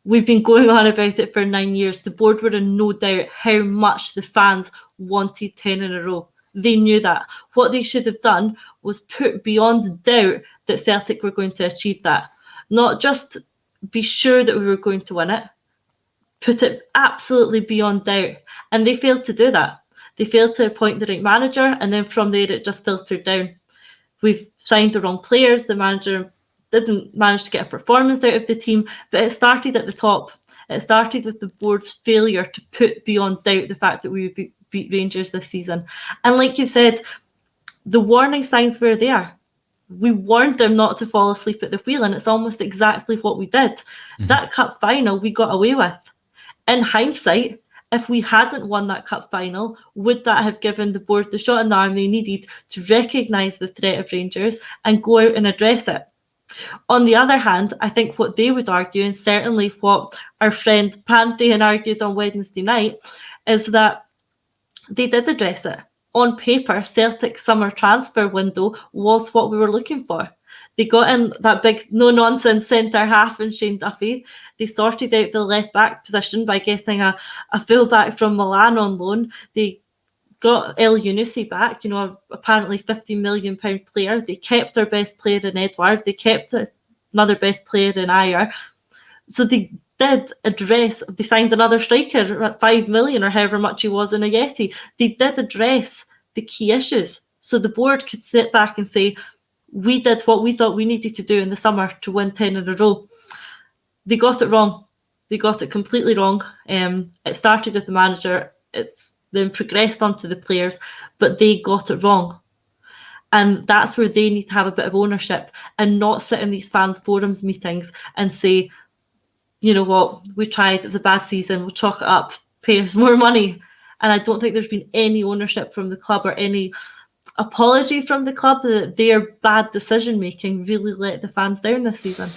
We've been going on about it for 9 years. The board were in no doubt how much the fans wanted 10 in a row. They knew that. What they should have done was put beyond doubt that Celtic were going to achieve that. Not just be sure that we were going to win it, put it absolutely beyond doubt. And they failed to do that. They failed to appoint the right manager, and then from there it just filtered down. We've signed the wrong players. The manager didn't manage to get a performance out of the team, but it started at the top. It started with the board's failure to put beyond doubt the fact that we would beat Rangers this season. And like you said, the warning signs were there. We warned them not to fall asleep at the wheel, and it's almost exactly what we did. That cup final we got away with. In hindsight, if we hadn't won that cup final, would that have given the board the shot in the arm they needed to recognise the threat of Rangers and go out and address it? On the other hand, I think what they would argue, and certainly what our friend Pantheon argued on Wednesday night, is that they did address it. On paper, Celtic's summer transfer window was what we were looking for. They got in that big no-nonsense centre-half in Shane Duffy. They sorted out the left-back position by getting a full-back from Milan on loan. They got El Yunusi back, apparently £50 million player. They kept their best player in Edward. They kept another best player in Ayer. So they did address, they signed another striker at $5 million or however much he was in Ayeti. They did address the key issues. So the board could sit back and say, we did what we thought we needed to do in the summer to win 10 in a row. They got it wrong. They got it completely wrong. It started with the manager. It's then progressed onto the players, but they got it wrong. And that's where they need to have a bit of ownership and not sit in these fans' forums meetings and say, you know what, we tried, it was a bad season, we'll chalk it up, pay us more money. And I don't think there's been any ownership from the club or any apology from the club that their bad decision-making really let the fans down this season.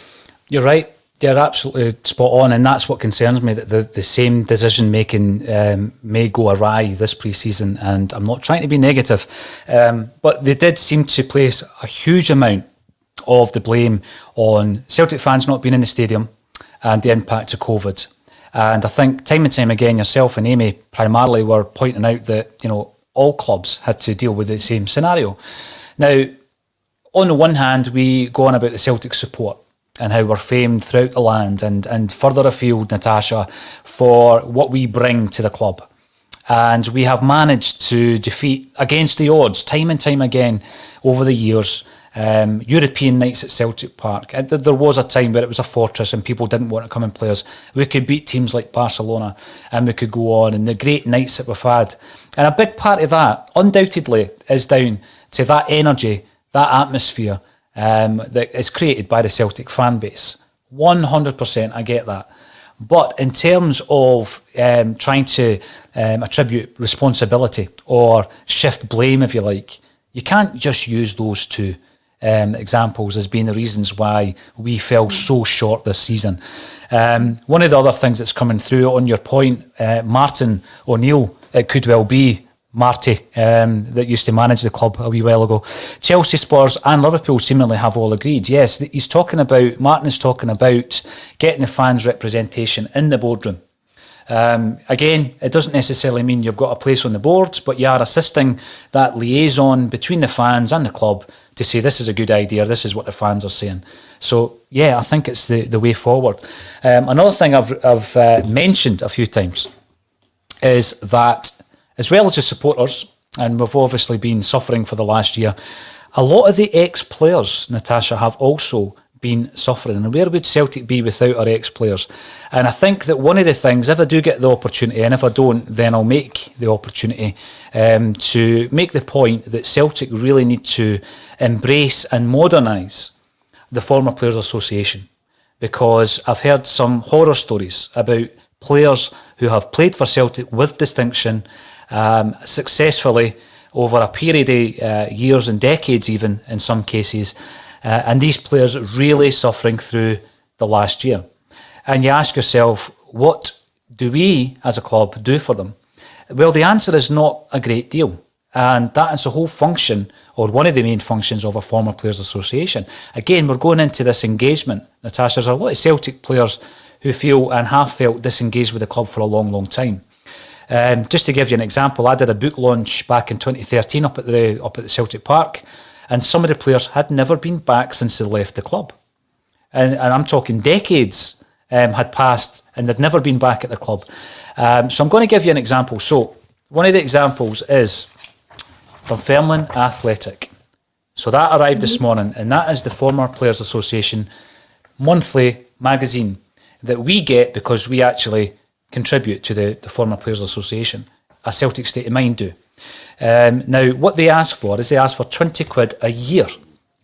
You're right. You're absolutely spot on, and that's what concerns me, that the same decision-making may go awry this pre-season, and I'm not trying to be negative, but they did seem to place a huge amount of the blame on Celtic fans not being in the stadium and the impact of COVID. And I think time and time again, yourself and Amy primarily were pointing out that, all clubs had to deal with the same scenario. Now, on the one hand, we go on about the Celtic support and how we're famed throughout the land and further afield, Natasha, for what we bring to the club. And we have managed to defeat, against the odds, time and time again over the years, European nights at Celtic Park. There was a time where it was a fortress and people didn't want to come and play us. We could beat teams like Barcelona and we could go on, and the great nights that we've had. And a big part of that, undoubtedly, is down to that energy, that atmosphere that is created by the Celtic fan base. 100%, I get that. But in terms of trying to attribute responsibility or shift blame, if you like, you can't just use those two examples as being the reasons why we fell so short this season. One of the other things that's coming through on your point, Martin O'Neill, it could well be Marty, that used to manage the club a wee while ago. Chelsea, Spurs and Liverpool seemingly have all agreed. Yes, Martin is talking about getting the fans' representation in the boardroom. Again, it doesn't necessarily mean you've got a place on the board, but you are assisting that liaison between the fans and the club to say this is a good idea, this is what the fans are saying. So, yeah, I think it's the way forward. Another thing I've mentioned a few times is that, as well as the supporters, and we've obviously been suffering for the last year, a lot of the ex-players, Natasha, have also been suffering. And where would Celtic be without our ex-players? And I think that one of the things, if I do get the opportunity, and if I don't, then I'll make the opportunity to make the point that Celtic really need to embrace and modernise the Former Players Association, because I've heard some horror stories about players who have played for Celtic with distinction, successfully over a period of years and decades even in some cases, and these players really suffering through the last year. And you ask yourself, what do we as a club do for them? Well, the answer is not a great deal. And that is the whole function, or one of the main functions of a Former Players Association. Again, we're going into this engagement. Natasha, there's a lot of Celtic players who feel and have felt disengaged with the club for a long, long time. Just to give you an example, I did a book launch back in 2013 up at the Celtic Park, and some of the players had never been back since they left the club. And I'm talking decades had passed and they'd never been back at the club. So I'm going to give you an example. So one of the examples is from Fairland Athletic. So that arrived this morning, and that is the Former Players Association monthly magazine that we get because we actually contribute to the Former Players Association. A Celtic State of Mind do. Now, what they ask for is they ask for 20 quid a year.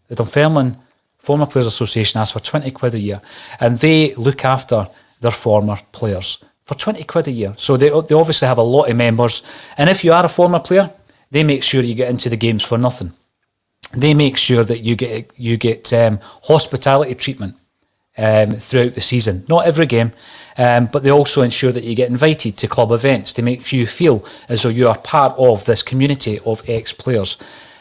The Dunfermline Former Players Association asks for 20 quid a year, and they look after their former players for 20 quid a year. So they obviously have a lot of members, and if you are a former player, they make sure you get into the games for nothing. They make sure that you get hospitality treatment throughout the season. Not every game, but they also ensure that you get invited to club events to make you feel as though you are part of this community of ex-players.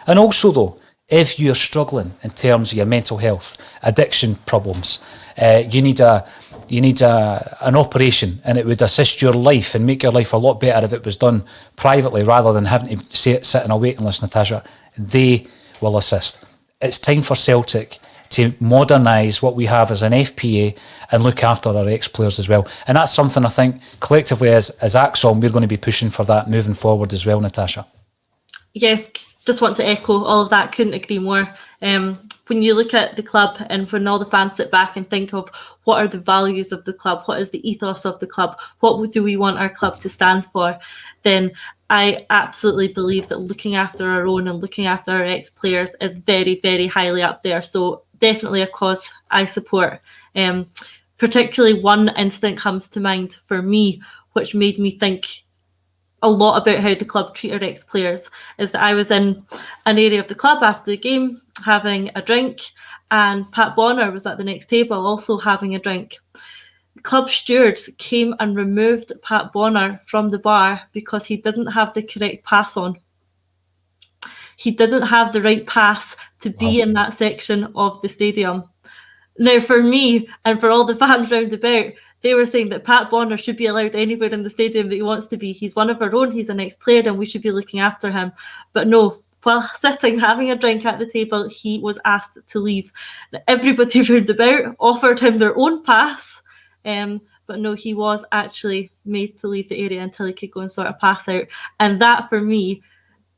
And also, though, if you're struggling in terms of your mental health, addiction problems, you need an operation, and it would assist your life and make your life a lot better if it was done privately rather than having to sit in a waiting list, Natasha. They will assist. It's time for Celtic to modernise what we have as an FPA and look after our ex-players as well. And that's something I think collectively as ACSOM, we're going to be pushing for that moving forward as well, Natasha. Yeah, just want to echo all of that. Couldn't agree more. When you look at the club and when all the fans sit back and think of what are the values of the club, what is the ethos of the club, what do we want our club to stand for, then I absolutely believe that looking after our own and looking after our ex-players is very, very highly up there. So definitely a cause I support. Particularly one incident comes to mind for me, which made me think a lot about how the club treat our ex-players, is that I was in an area of the club after the game having a drink, and Pat Bonner was at the next table also having a drink. Club stewards came and removed Pat Bonner from the bar because he didn't have the correct pass on. He didn't have the right pass to be in that section of the stadium. Now, for me and for all the fans round about, they were saying that Pat Bonner should be allowed anywhere in the stadium that he wants to be. He's one of our own, he's an ex-player, and we should be looking after him. But no, while sitting, having a drink at the table, he was asked to leave. Everybody round about offered him their own pass, but no, he was actually made to leave the area until he could go and sort a pass out. And that, for me,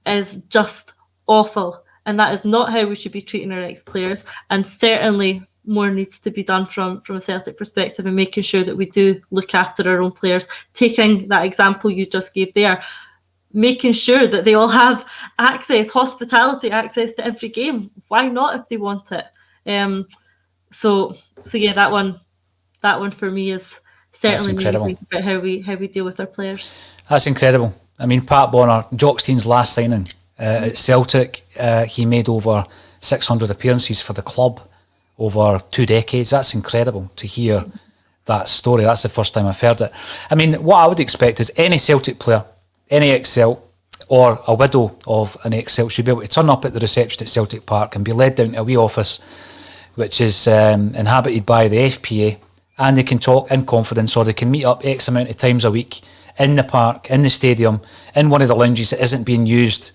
is just awful. And that is not how we should be treating our ex-players. And certainly more needs to be done from a Celtic perspective and making sure that we do look after our own players. Taking that example you just gave there, making sure that they all have access, hospitality access to every game. Why not if they want it? So yeah, that one for me is certainly about how we deal with our players. That's incredible. I mean, Pat Bonner, Jockstein's last signing at Celtic, he made over 600 appearances for the club over 2 decades. That's incredible to hear that story. That's the first time I've heard it. I mean, what I would expect is any Celtic player, any ex-Celt or a widow of an ex-Celt should be able to turn up at the reception at Celtic Park and be led down to a wee office which is inhabited by the FPA, and they can talk in confidence, or they can meet up X amount of times a week in the park, in the stadium, in one of the lounges that isn't being used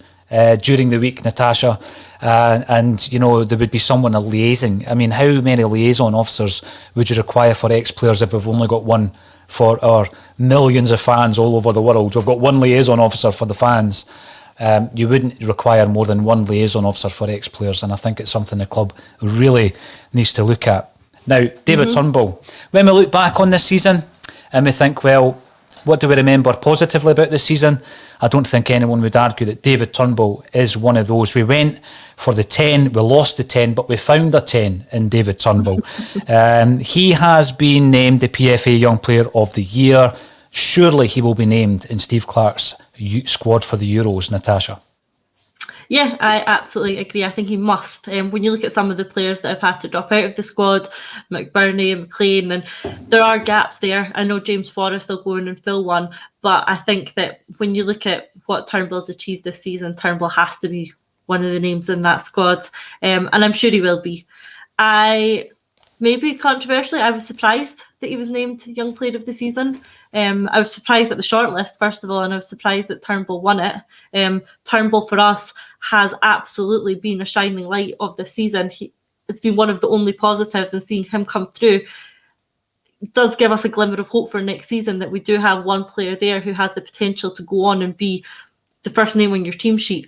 during the week, Natasha, and you know, there would be someone liaising. I mean, how many liaison officers would you require for ex-players if we've only got one for our millions of fans all over the world? We've got one liaison officer for the fans. You wouldn't require more than one liaison officer for ex-players, and I think it's something the club really needs to look at. Now, David Turnbull, when we look back on this season and we think, well, what do we remember positively about this season? I don't think anyone would argue that David Turnbull is one of those. We went for the 10, we lost the 10, but we found a 10 in David Turnbull. He has been named the PFA Young Player of the Year. Surely he will be named in Steve Clarke's squad for the Euros, Natasha. Yeah, I absolutely agree. I think he must. When you look at some of the players that have had to drop out of the squad, McBurney and McLean, and there are gaps there. I know James Forrest will go in and fill one, but I think that when you look at what Turnbull's achieved this season, Turnbull has to be one of the names in that squad, and I'm sure he will be. Maybe controversially, I was surprised that he was named Young Player of the Season. I was surprised at the shortlist, first of all, and I was surprised that Turnbull won it. Turnbull, for us, has absolutely been a shining light of the season. It's been one of the only positives, and seeing him come through does give us a glimmer of hope for next season, that we do have one player there who has the potential to go on and be the first name on your team sheet.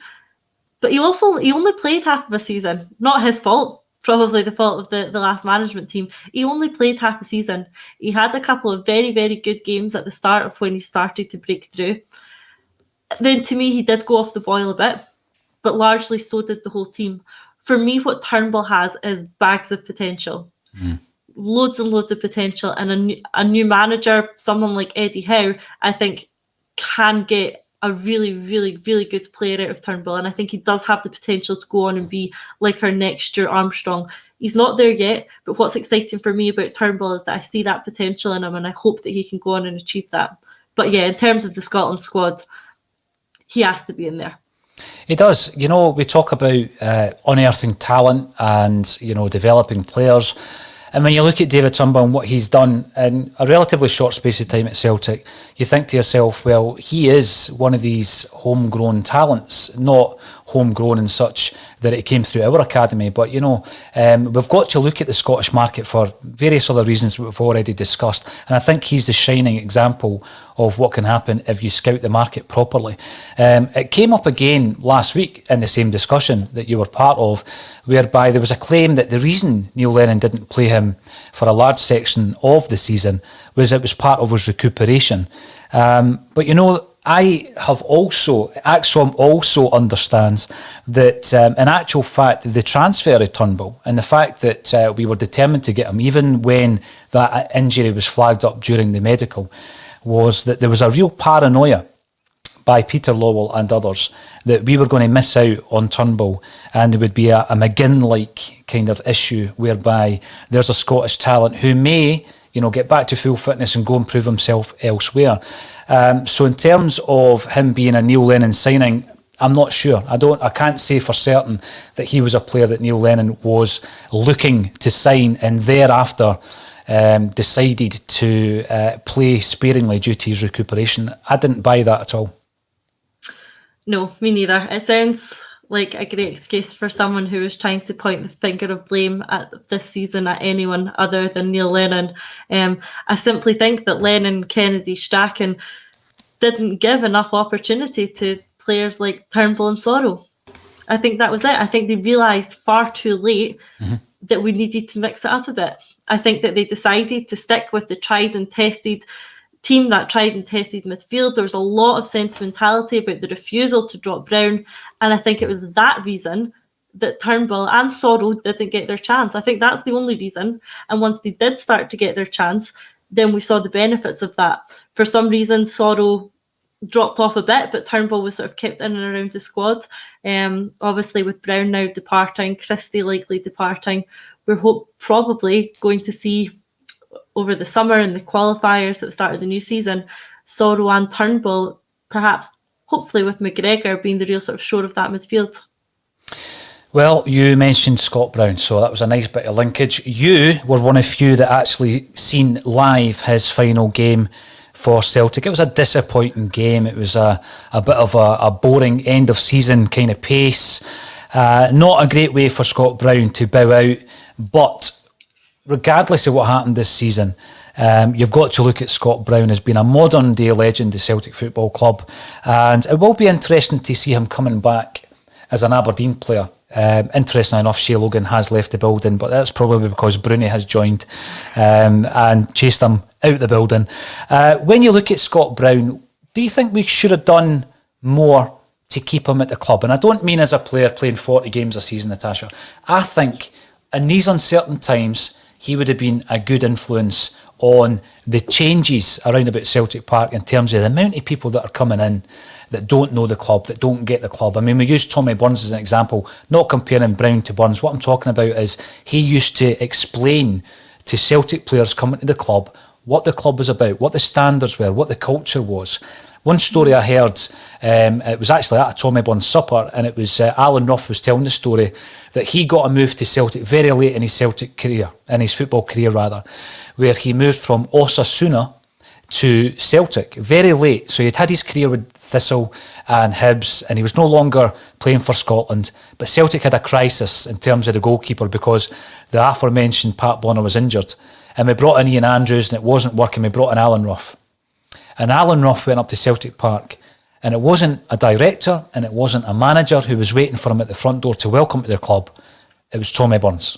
But he only played half of a season. Not his fault. Probably the fault of the last management team. He only played half a season. He had a couple of very, very good games at the start of when he started to break through. Then to me, he did go off the boil a bit, but largely so did the whole team. For me, what Turnbull has is bags of potential. Loads and loads of potential. And a new manager, someone like Eddie Howe, I think can get a really, really, really good player out of Turnbull. And I think he does have the potential to go on and be like our next Stuart Armstrong. He's not there yet, but what's exciting for me about Turnbull is that I see that potential in him, and I hope that he can go on and achieve that. But yeah, in terms of the Scotland squad, he has to be in there. He does. You know, we talk about unearthing talent and, you know, developing players. And when you look at David Turnbull and what he's done in a relatively short space of time at Celtic, you think to yourself, well, he is one of these homegrown talents, not homegrown in such that it came through our academy. But, you know, we've got to look at the Scottish market for various other reasons we've already discussed. And I think he's the shining example of what can happen if you scout the market properly. It came up again last week in the same discussion that you were part of, whereby there was a claim that the reason Neil Lennon didn't play him for a large section of the season was it was part of his recuperation. But, you know, ACSOM also understands that in actual fact, the transfer of Turnbull and the fact that we were determined to get him, even when that injury was flagged up during the medical, was that there was a real paranoia by Peter Lawwell and others that we were going to miss out on Turnbull, and there would be a McGinn-like kind of issue whereby there's a Scottish talent who may, you know, get back to full fitness and go and prove himself elsewhere. So in terms of him being a Neil Lennon signing, I'm not sure. I can't say for certain that he was a player that Neil Lennon was looking to sign and thereafter decided to play sparingly due to his recuperation. I didn't buy that at all. No, me neither. It sounds like a great excuse for someone who is trying to point the finger of blame at this season at anyone other than Neil Lennon. I simply think that Lennon, Kennedy, Strachan didn't give enough opportunity to players like Turnbull and Sorrow. I think that was it. I think they realised far too late that we needed to mix it up a bit. I think that they decided to stick with the tried and tested team, that tried and tested midfield. There was a lot of sentimentality about the refusal to drop Brown, and I think it was that reason that Turnbull and Sorrow didn't get their chance. I think that's the only reason. And once they did start to get their chance, then we saw the benefits of that. For some reason, Sorrow dropped off a bit, but Turnbull was sort of kept in and around the squad. Obviously, with Brown now departing, Christie likely departing, we're probably going to see over the summer and the qualifiers at the start of the new season, Sorrow and Turnbull, perhaps, hopefully with McGregor being the real sort of shore of that midfield. Well, you mentioned Scott Brown, so that was a nice bit of linkage. You were one of few that actually seen live his final game for Celtic. It was a disappointing game. It was a bit of a boring end of season kind of pace. Not a great way for Scott Brown to bow out, but regardless of what happened this season, you've got to look at Scott Brown as being a modern day legend of Celtic Football Club, and it will be interesting to see him coming back as an Aberdeen player. Interestingly enough, Shea Logan has left the building, but that's probably because Bruni has joined and chased him out the building. When you look at Scott Brown, do you think we should have done more to keep him at the club? And I don't mean as a player playing 40 games a season, Natasha. I think in these uncertain times, he would have been a good influence on the changes around about Celtic Park in terms of the amount of people that are coming in that don't know the club, that don't get the club. I mean, we use Tommy Burns as an example, not comparing Brown to Burns. What I'm talking about is he used to explain to Celtic players coming to the club what the club was about, what the standards were, what the culture was. One story I heard, it was actually at a Tommy Burns supper, and it was Alan Ruff was telling the story that he got a move to Celtic very late in his Celtic career, in his football career rather, where he moved from Osasuna to Celtic very late. So he'd had his career with Thistle and Hibs, and he was no longer playing for Scotland. But Celtic had a crisis in terms of the goalkeeper because the aforementioned Pat Bonner was injured. And we brought in Ian Andrews and it wasn't working. We brought in Alan Ruff. And Alan Ruff went up to Celtic Park, and it wasn't a director and it wasn't a manager who was waiting for him at the front door to welcome him to their club. It was Tommy Burns.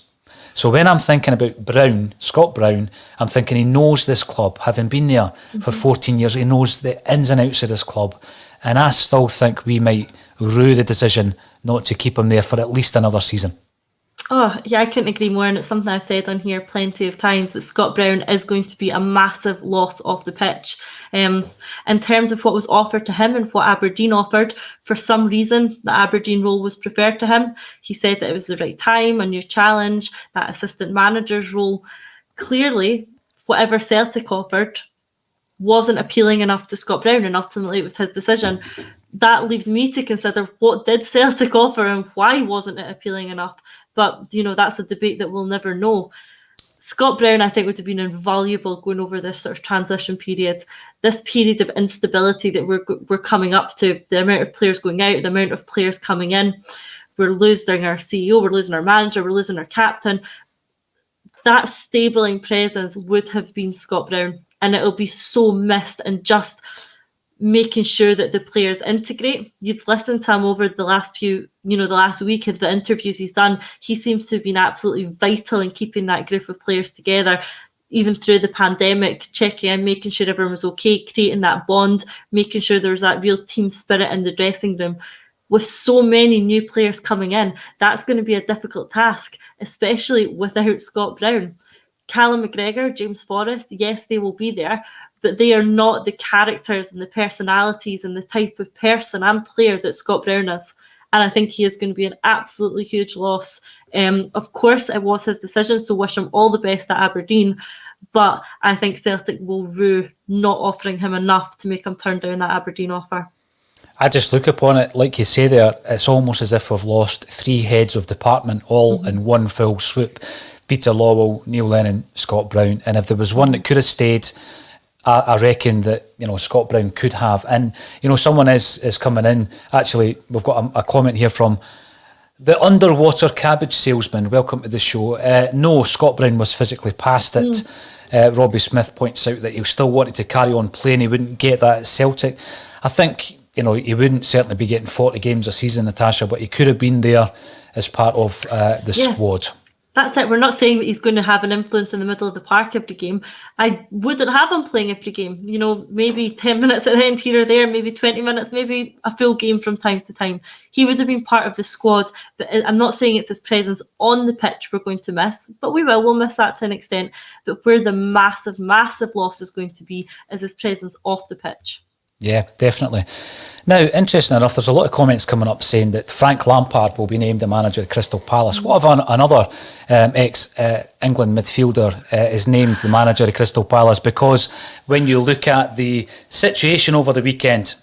So when I'm thinking about Brown, Scott Brown, I'm thinking he knows this club. Having been there for 14 years, he knows the ins and outs of this club. And I still think we might rue the decision not to keep him there for at least another season. Oh, yeah, I couldn't agree more. And it's something I've said on here plenty of times that Scott Brown is going to be a massive loss off the pitch. In terms of what was offered to him and what Aberdeen offered, for some reason, the Aberdeen role was preferred to him. He said that it was the right time, a new challenge, that assistant manager's role. Clearly, whatever Celtic offered wasn't appealing enough to Scott Brown, and ultimately it was his decision. That leaves me to consider, what did Celtic offer and why wasn't it appealing enough? But, you know, that's a debate that we'll never know. Scott Brown, I think, would have been invaluable going over this sort of transition period, this period of instability that we're coming up to, the amount of players going out, the amount of players coming in. We're losing our CEO, we're losing our manager, we're losing our captain. That stabling presence would have been Scott Brown, and it'll be so missed, and just making sure that the players integrate. You've listened to him over the last few, the last week of the interviews he's done. He seems to have been absolutely vital in keeping that group of players together, even through the pandemic, checking in, making sure everyone was okay, creating that bond, making sure there was that real team spirit in the dressing room. With so many new players coming in, that's going to be a difficult task, especially without Scott Brown. Callum McGregor, James Forrest, yes, they will be there, but they are not the characters and the personalities and the type of person and player that Scott Brown is. And I think he is going to be an absolutely huge loss. Of course, it was his decision, so wish him all the best at Aberdeen. But I think Celtic will rue not offering him enough to make him turn down that Aberdeen offer. I just look upon it, like you say there, it's almost as if we've lost three heads of department all in one full swoop. Peter Lawwell, Neil Lennon, Scott Brown. And if there was one that could have stayed, I reckon that, Scott Brown could have. And, someone is coming in. Actually, we've got a comment here from the underwater cabbage salesman. Welcome to the show. No, Scott Brown was physically past it. Robbie Smith points out that he still wanted to carry on playing. He wouldn't get that at Celtic. I think, he wouldn't certainly be getting 40 games a season, Natasha, but he could have been there as part of the squad. That's it. We're not saying that he's going to have an influence in the middle of the park every game. I wouldn't have him playing every game. Maybe 10 minutes at the end here or there, maybe 20 minutes, maybe a full game from time to time. He would have been part of the squad, but I'm not saying it's his presence on the pitch we're going to miss, but we'll miss that to an extent. But where the massive, massive loss is going to be is his presence off the pitch. Yeah, definitely. Now, interesting enough, there's a lot of comments coming up saying that Frank Lampard will be named the manager of Crystal Palace. What if another ex-England midfielder is named the manager of Crystal Palace? Because when you look at the situation over the weekend,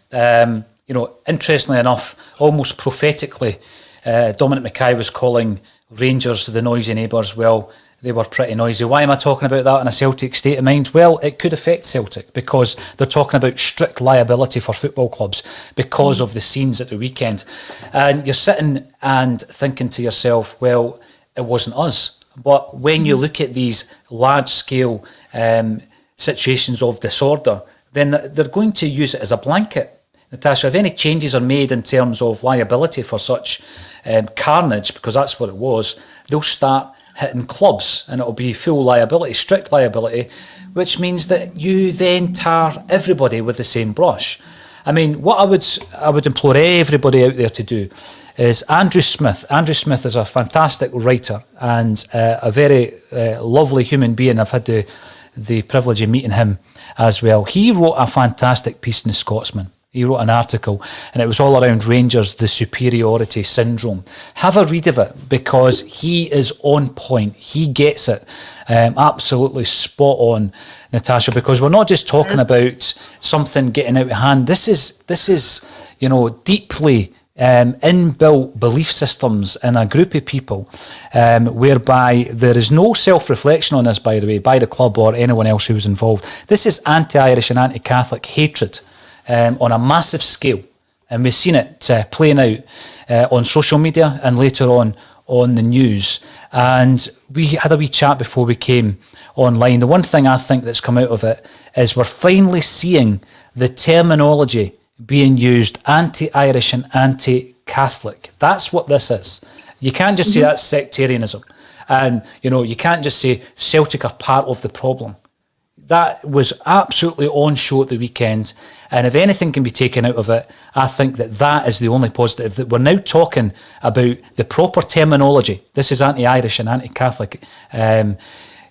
interestingly enough, almost prophetically, Dominic Mackay was calling Rangers the noisy neighbours. Well, they were pretty noisy. Why am I talking about that in a Celtic state of mind? Well, it could affect Celtic because they're talking about strict liability for football clubs because of the scenes at the weekend. And you're sitting and thinking to yourself, well, it wasn't us. But when you look at these large-scale situations of disorder, then they're going to use it as a blanket. Natasha, if any changes are made in terms of liability for such carnage, because that's what it was, they'll start hitting clubs and it'll be full liability, strict liability, which means that you then tar everybody with the same brush. I mean, what I would implore everybody out there to do is Andrew Smith. Andrew Smith is a fantastic writer and a very lovely human being. I've had the privilege of meeting him as well. He wrote a fantastic piece in The Scotsman. He wrote an article and it was all around Rangers, the superiority syndrome. Have a read of it because he is on point. He gets it absolutely spot on, Natasha, because we're not just talking about something getting out of hand. This is deeply inbuilt belief systems in a group of people whereby there is no self-reflection on this, by the way, by the club or anyone else who was involved. This is anti-Irish and anti-Catholic hatred on a massive scale, and we've seen it playing out on social media and later on the news. And we had a wee chat before we came online. The one thing I think that's come out of it is we're finally seeing the terminology being used, anti-Irish and anti-Catholic. That's what this is. You can't just say that's sectarianism, and you can't just say Celtic are part of the problem. That was absolutely on show at the weekend. And if anything can be taken out of it, I think that is the only positive, that we're now talking about the proper terminology. This is anti-Irish and anti-Catholic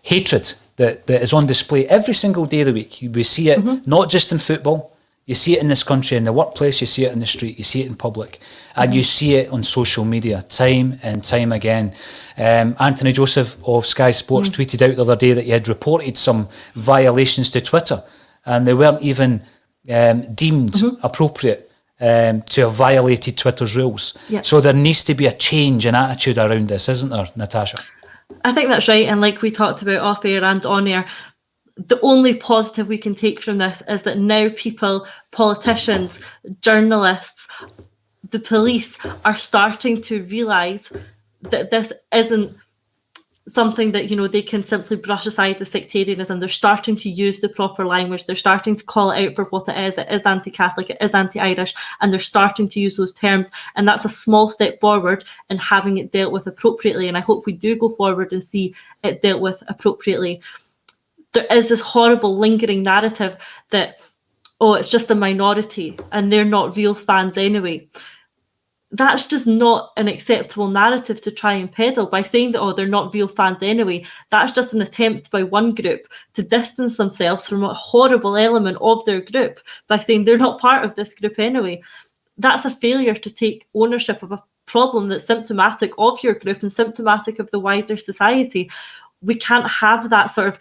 hatred that is on display every single day of the week. We see it not just in football. You see it in this country, in the workplace, you see it in the street, you see it in public, and you see it on social media time and time again. Anthony Joseph of Sky Sports tweeted out the other day that he had reported some violations to Twitter, and they weren't even deemed appropriate to have violated Twitter's rules. Yeah. So there needs to be a change in attitude around this, isn't there, Natasha? I think that's right, and like we talked about off air and on air, the only positive we can take from this is that now people, politicians, journalists, the police are starting to realise that this isn't something that they can simply brush aside as sectarianism. They're starting to use the proper language. They're starting to call it out for what it is. It is anti-Catholic, it is anti-Irish, and they're starting to use those terms. And that's a small step forward in having it dealt with appropriately. And I hope we do go forward and see it dealt with appropriately. There is this horrible lingering narrative that, it's just a minority and they're not real fans anyway. That's just not an acceptable narrative to try and peddle by saying that, they're not real fans anyway. That's just an attempt by one group to distance themselves from a horrible element of their group by saying they're not part of this group anyway. That's a failure to take ownership of a problem that's symptomatic of your group and symptomatic of the wider society. We can't have that sort of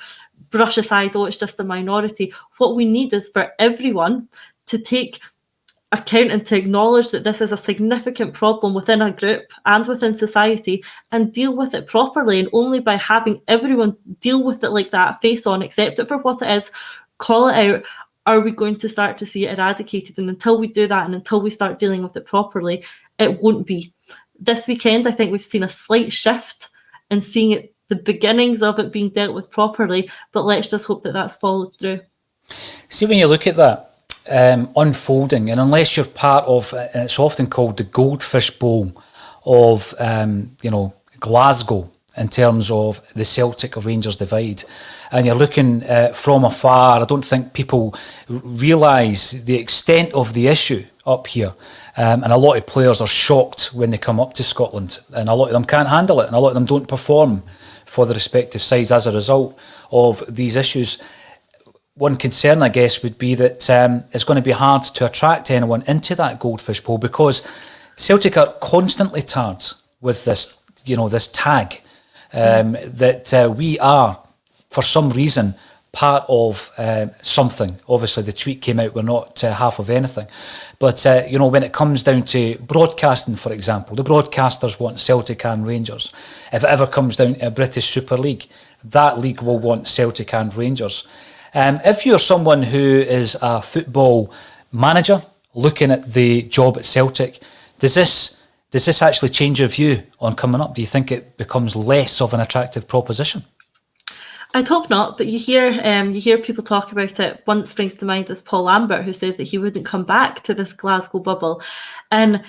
brush aside, it's just a minority. What we need is for everyone to take account and to acknowledge that this is a significant problem within a group and within society and deal with it properly. And only by having everyone deal with it like that, face on, accept it for what it is, call it out, are we going to start to see it eradicated. And until we do that and until we start dealing with it properly, it won't be. This weekend, I think we've seen a slight shift in seeing it, the beginnings of it being dealt with properly, but let's just hope that that's followed through. See, when you look at that unfolding, and unless you're part of, and it's often called the Goldfish Bowl of, Glasgow in terms of the Celtic Rangers divide, and you're looking from afar, I don't think people realise the extent of the issue up here. And a lot of players are shocked when they come up to Scotland, and a lot of them can't handle it, and a lot of them don't perform for the respective sides as a result of these issues. One concern, I guess, would be that it's going to be hard to attract anyone into that Goldfish Bowl because Celtic are constantly tarred with this, this tag that we are, for some reason, part of something. Obviously, the tweet came out, we're not half of anything. But, when it comes down to broadcasting, for example, the broadcasters want Celtic and Rangers. If it ever comes down to a British Super League, that league will want Celtic and Rangers. If you're someone who is a football manager looking at the job at Celtic, does this actually change your view on coming up? Do you think it becomes less of an attractive proposition? I'd hope not, but you hear people talk about it. One springs to mind is Paul Lambert, who says that he wouldn't come back to this Glasgow bubble. And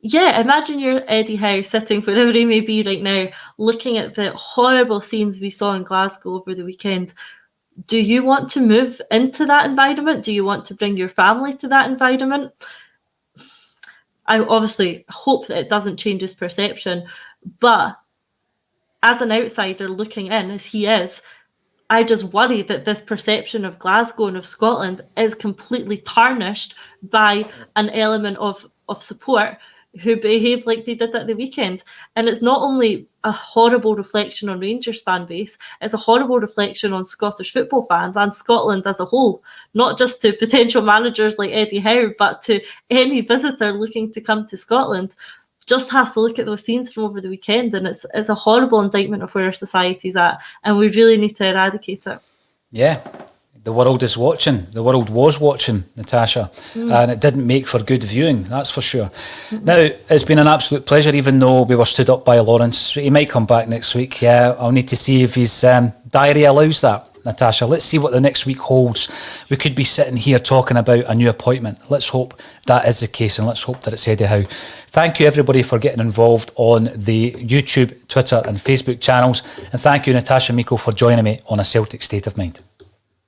yeah, imagine you're Eddie Howe sitting wherever he may be right now, looking at the horrible scenes we saw in Glasgow over the weekend. Do you want to move into that environment? Do you want to bring your family to that environment? I obviously hope that it doesn't change his perception, but as an outsider looking in, as he is, I just worry that this perception of Glasgow and of Scotland is completely tarnished by an element of support who behave like they did at the weekend. And it's not only a horrible reflection on Rangers fan base, it's a horrible reflection on Scottish football fans and Scotland as a whole, not just to potential managers like Eddie Howe, but to any visitor looking to come to Scotland. Just has to look at those scenes from over the weekend, and it's a horrible indictment of where our society's at, and we really need to eradicate it. Yeah, the world is watching. The world was watching, Natasha, and it didn't make for good viewing, that's for sure. Now, it's been an absolute pleasure, even though we were stood up by Lawrence. He might come back next week. Yeah, I'll need to see if his diary allows that. Natasha, let's see what the next week holds. We could be sitting here talking about a new appointment. Let's hope that is the case, and let's hope that it's Eddie Howe. Thank you, everybody, for getting involved on the YouTube, Twitter and Facebook channels. And thank you, Natasha Meikle, for joining me on A Celtic State of Mind.